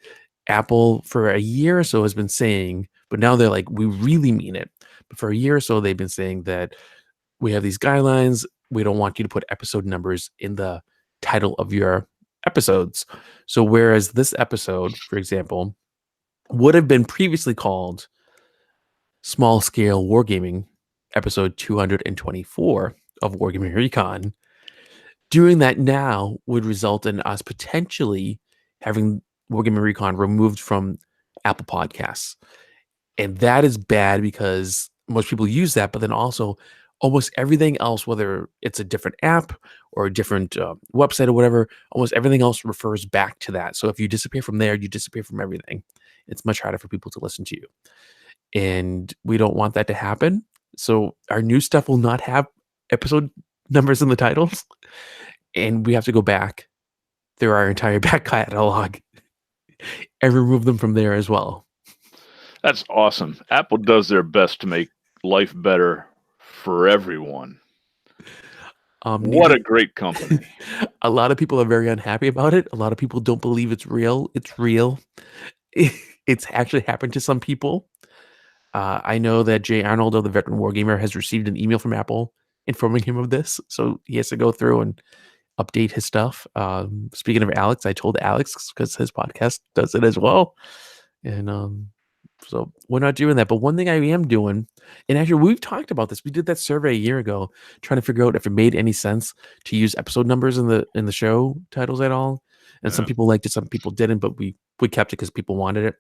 Apple, for a year or so, has been saying, but now they're like, we really mean it. But for a year or so, they've been saying that we have these guidelines. We don't want you to put episode numbers in the title of your episodes. So whereas this episode, for example, would have been previously called Small Scale Wargaming, episode 224 of Wargaming Recon, doing that now would result in us potentially having Wargaming Recon removed from Apple Podcasts. And that is bad because most people use that, but then also almost everything else, whether it's a different app or a different website or whatever, almost everything else refers back to that. So if you disappear from there, you disappear from everything. It's much harder for people to listen to you. And we don't want that to happen. So our new stuff will not have episode numbers in the titles. And we have to go back through our entire back catalog and remove them from there as well. That's awesome. Apple does their best to make life better for everyone. What a great company. A lot of people are very unhappy about it. A lot of people don't believe it's real. It's real. It's actually happened to some people. I know that Jay Arnold of the Veteran Wargamer has received an email from Apple informing him of this. So he has to go through and update his stuff. Speaking of Alex, I told Alex because his podcast does it as well. And so we're not doing that. But one thing I am doing, and actually we've talked about this. We did that survey a year ago, trying to figure out if it made any sense to use episode numbers in the show titles at all. And some people liked it, some people didn't, but we kept it because people wanted it.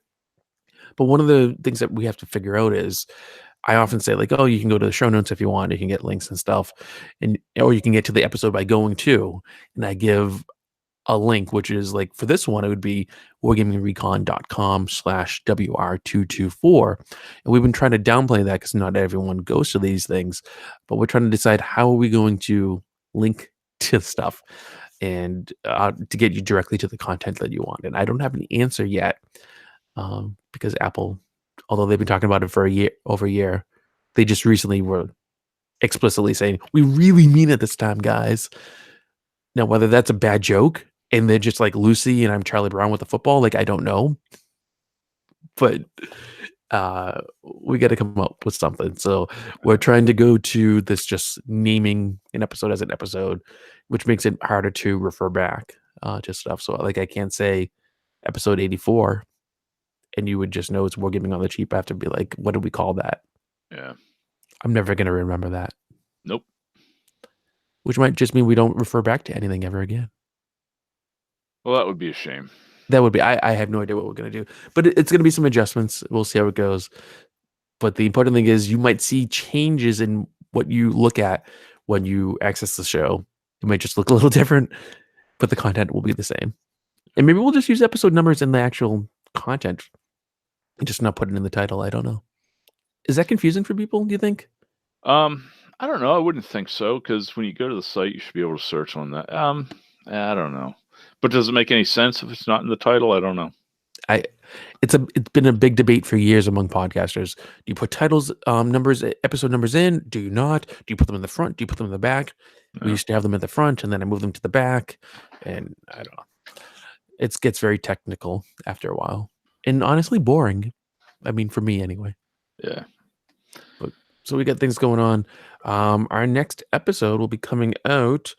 But one of the things that we have to figure out is, I often say like, oh, you can go to the show notes if you want. You can get links and stuff, or you can get to the episode by going to, and I give a link, which is like, for this one, it would be wargamingrecon.com/WR224. And we've been trying to downplay that because not everyone goes to these things, but we're trying to decide how are we going to link to stuff. and to get you directly to the content that you want. And I don't have an answer yet, because Apple, although they've been talking about it for over a year, they just recently were explicitly saying, we really mean it this time, guys. Now, whether that's a bad joke and they're just like Lucy and I'm Charlie Brown with the football, like, I don't know. But we got to come up with something. So we're trying to go to this just naming an episode as an episode, which makes it harder to refer back to stuff. So like I can't say episode 84 and you would just know it's Wargaming on the Cheap. I have to be like, what did we call that? Yeah. I'm never going to remember that. Nope. Which might just mean we don't refer back to anything ever again. Well, that would be a shame. That would be, I have no idea what we're going to do, but it's going to be some adjustments. We'll see how it goes. But the important thing is you might see changes in what you look at when you access the show. It might just look a little different, but the content will be the same. And maybe we'll just use episode numbers in the actual content and just not put it in the title. I don't know. Is that confusing for people, do you think? I don't know. I wouldn't think so, because when you go to the site, you should be able to search on that. I don't know. But does it make any sense if it's not in the title? I don't know. It's been a big debate for years among podcasters. Do you put titles, numbers, episode numbers in? Do you not? Do you put them in the front? Do you put them in the back? Yeah. We used to have them at the front, and then I moved them to the back, and I don't know. It gets very technical after a while, and honestly boring. I mean, for me anyway. Yeah. So we got things going on. Our next episode will be coming out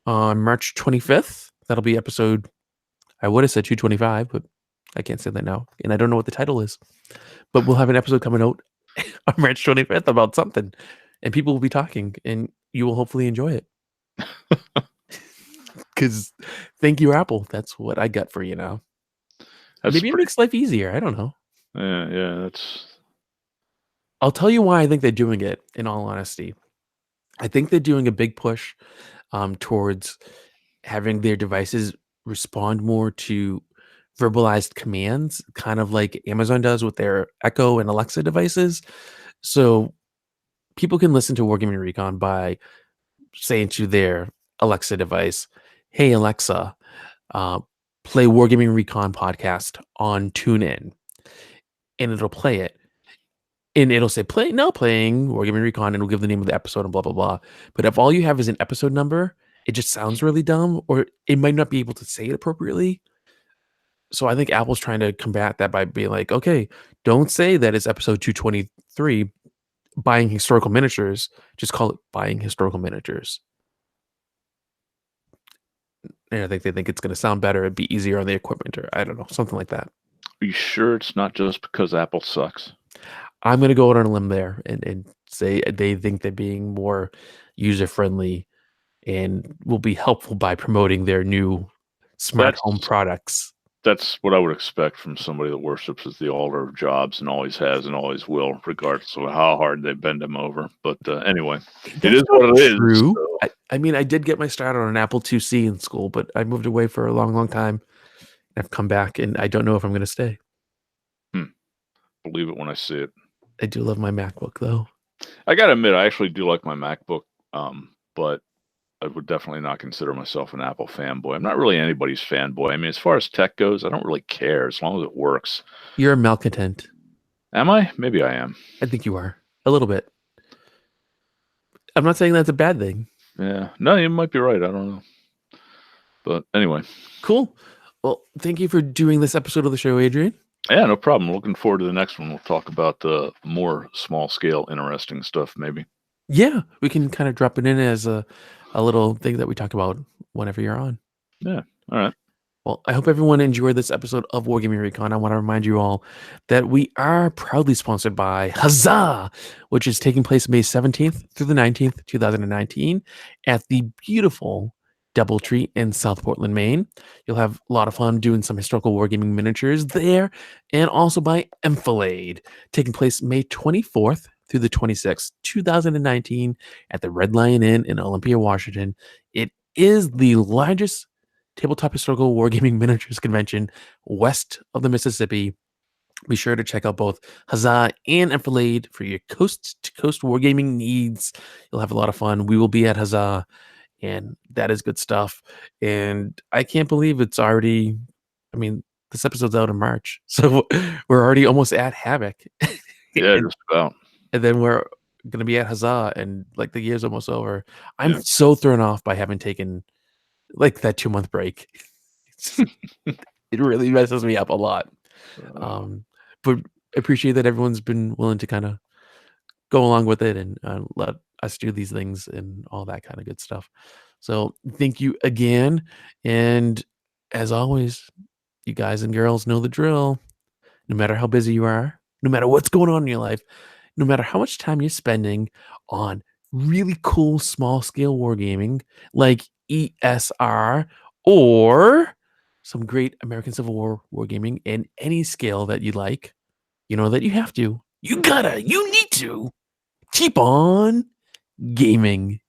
on March 25th. That'll be episode, I would have said 225, but I can't say that now. And I don't know what the title is. But we'll have an episode coming out on March 25th about something. And people will be talking, and you will hopefully enjoy it. Because thank you, Apple. That's what I got for you now. Maybe it makes life easier. I don't know. Yeah, I'll tell you why I think they're doing it, in all honesty. I think they're doing a big push towards having their devices respond more to verbalized commands, kind of like Amazon does with their Echo and Alexa devices. So people can listen to Wargaming Recon by saying to their Alexa device, hey, Alexa, play Wargaming Recon podcast on TuneIn. And it'll play it. And it'll say, playing Wargaming Recon, and it'll give the name of the episode and blah, blah, blah. But if all you have is an episode number, it just sounds really dumb, or it might not be able to say it appropriately. So I think Apple's trying to combat that by being like, okay, don't say that it's episode 223, buying historical miniatures. Just call it buying historical miniatures. And I think they think it's going to sound better. It'd be easier on the equipment, or I don't know, something like that. Are you sure it's not just because Apple sucks? I'm going to go out on a limb there and say they think they're being more user-friendly and will be helpful by promoting their new smart home products. That's what I would expect from somebody that worships at the altar of jobs and always has and always will, regardless of how hard they bend them over. But anyway, it is what it is. True. So. I mean, I did get my start on an Apple IIc in school, but I moved away for a long, long time. I've come back, and I don't know if I'm going to stay. Believe it when I see it. I do love my MacBook, though. I got to admit, I actually do like my MacBook, but I would definitely not consider myself an Apple fanboy. I'm not really anybody's fanboy. I mean, as far as tech goes, I don't really care as long as it works. You're a malcontent. Am I? Maybe I am. I think you are. A little bit. I'm not saying that's a bad thing. Yeah. No, you might be right. I don't know. But anyway. Cool. Well, thank you for doing this episode of the show, Adrian. Yeah, no problem. Looking forward to the next one. We'll talk about the more small-scale, interesting stuff, maybe. Yeah, we can kind of drop it in as a little thing that we talk about whenever you're on. Yeah, all right. Well, I hope everyone enjoyed this episode of Wargaming Recon. I want to remind you all that we are proudly sponsored by Huzzah, which is taking place May 17th through the 19th, 2019, at the beautiful Doubletree in South Portland, Maine. You'll have a lot of fun doing some historical wargaming miniatures there, and also by Enfilade, taking place May 24th through the 26th, 2019, at the Red Lion Inn in Olympia, Washington. It is the largest tabletop historical wargaming miniatures convention west of the Mississippi. Be sure to check out both Huzzah and Enfilade for your coast-to-coast wargaming needs. You'll have a lot of fun. We will be at Huzzah, and that is good stuff. And I can't believe it's already. I mean, this episode's out in March, so we're already almost at Havoc, Yeah, and just about. then we're gonna be at Huzzah, and like the year's almost over. I'm Yeah. so thrown off by having taken like that 2 month break. It really messes me up a lot. Uh, Um, but appreciate that everyone's been willing to kind of go along with it and let us do these things and all that kind of good stuff. So thank you again. And as always, you guys and girls know the drill. No matter how busy you are, no matter what's going on in your life, no matter how much time you're spending on really cool small scale wargaming like ESR or some great American Civil War wargaming in any scale that you like, you know that you have to, you need to keep on gaming.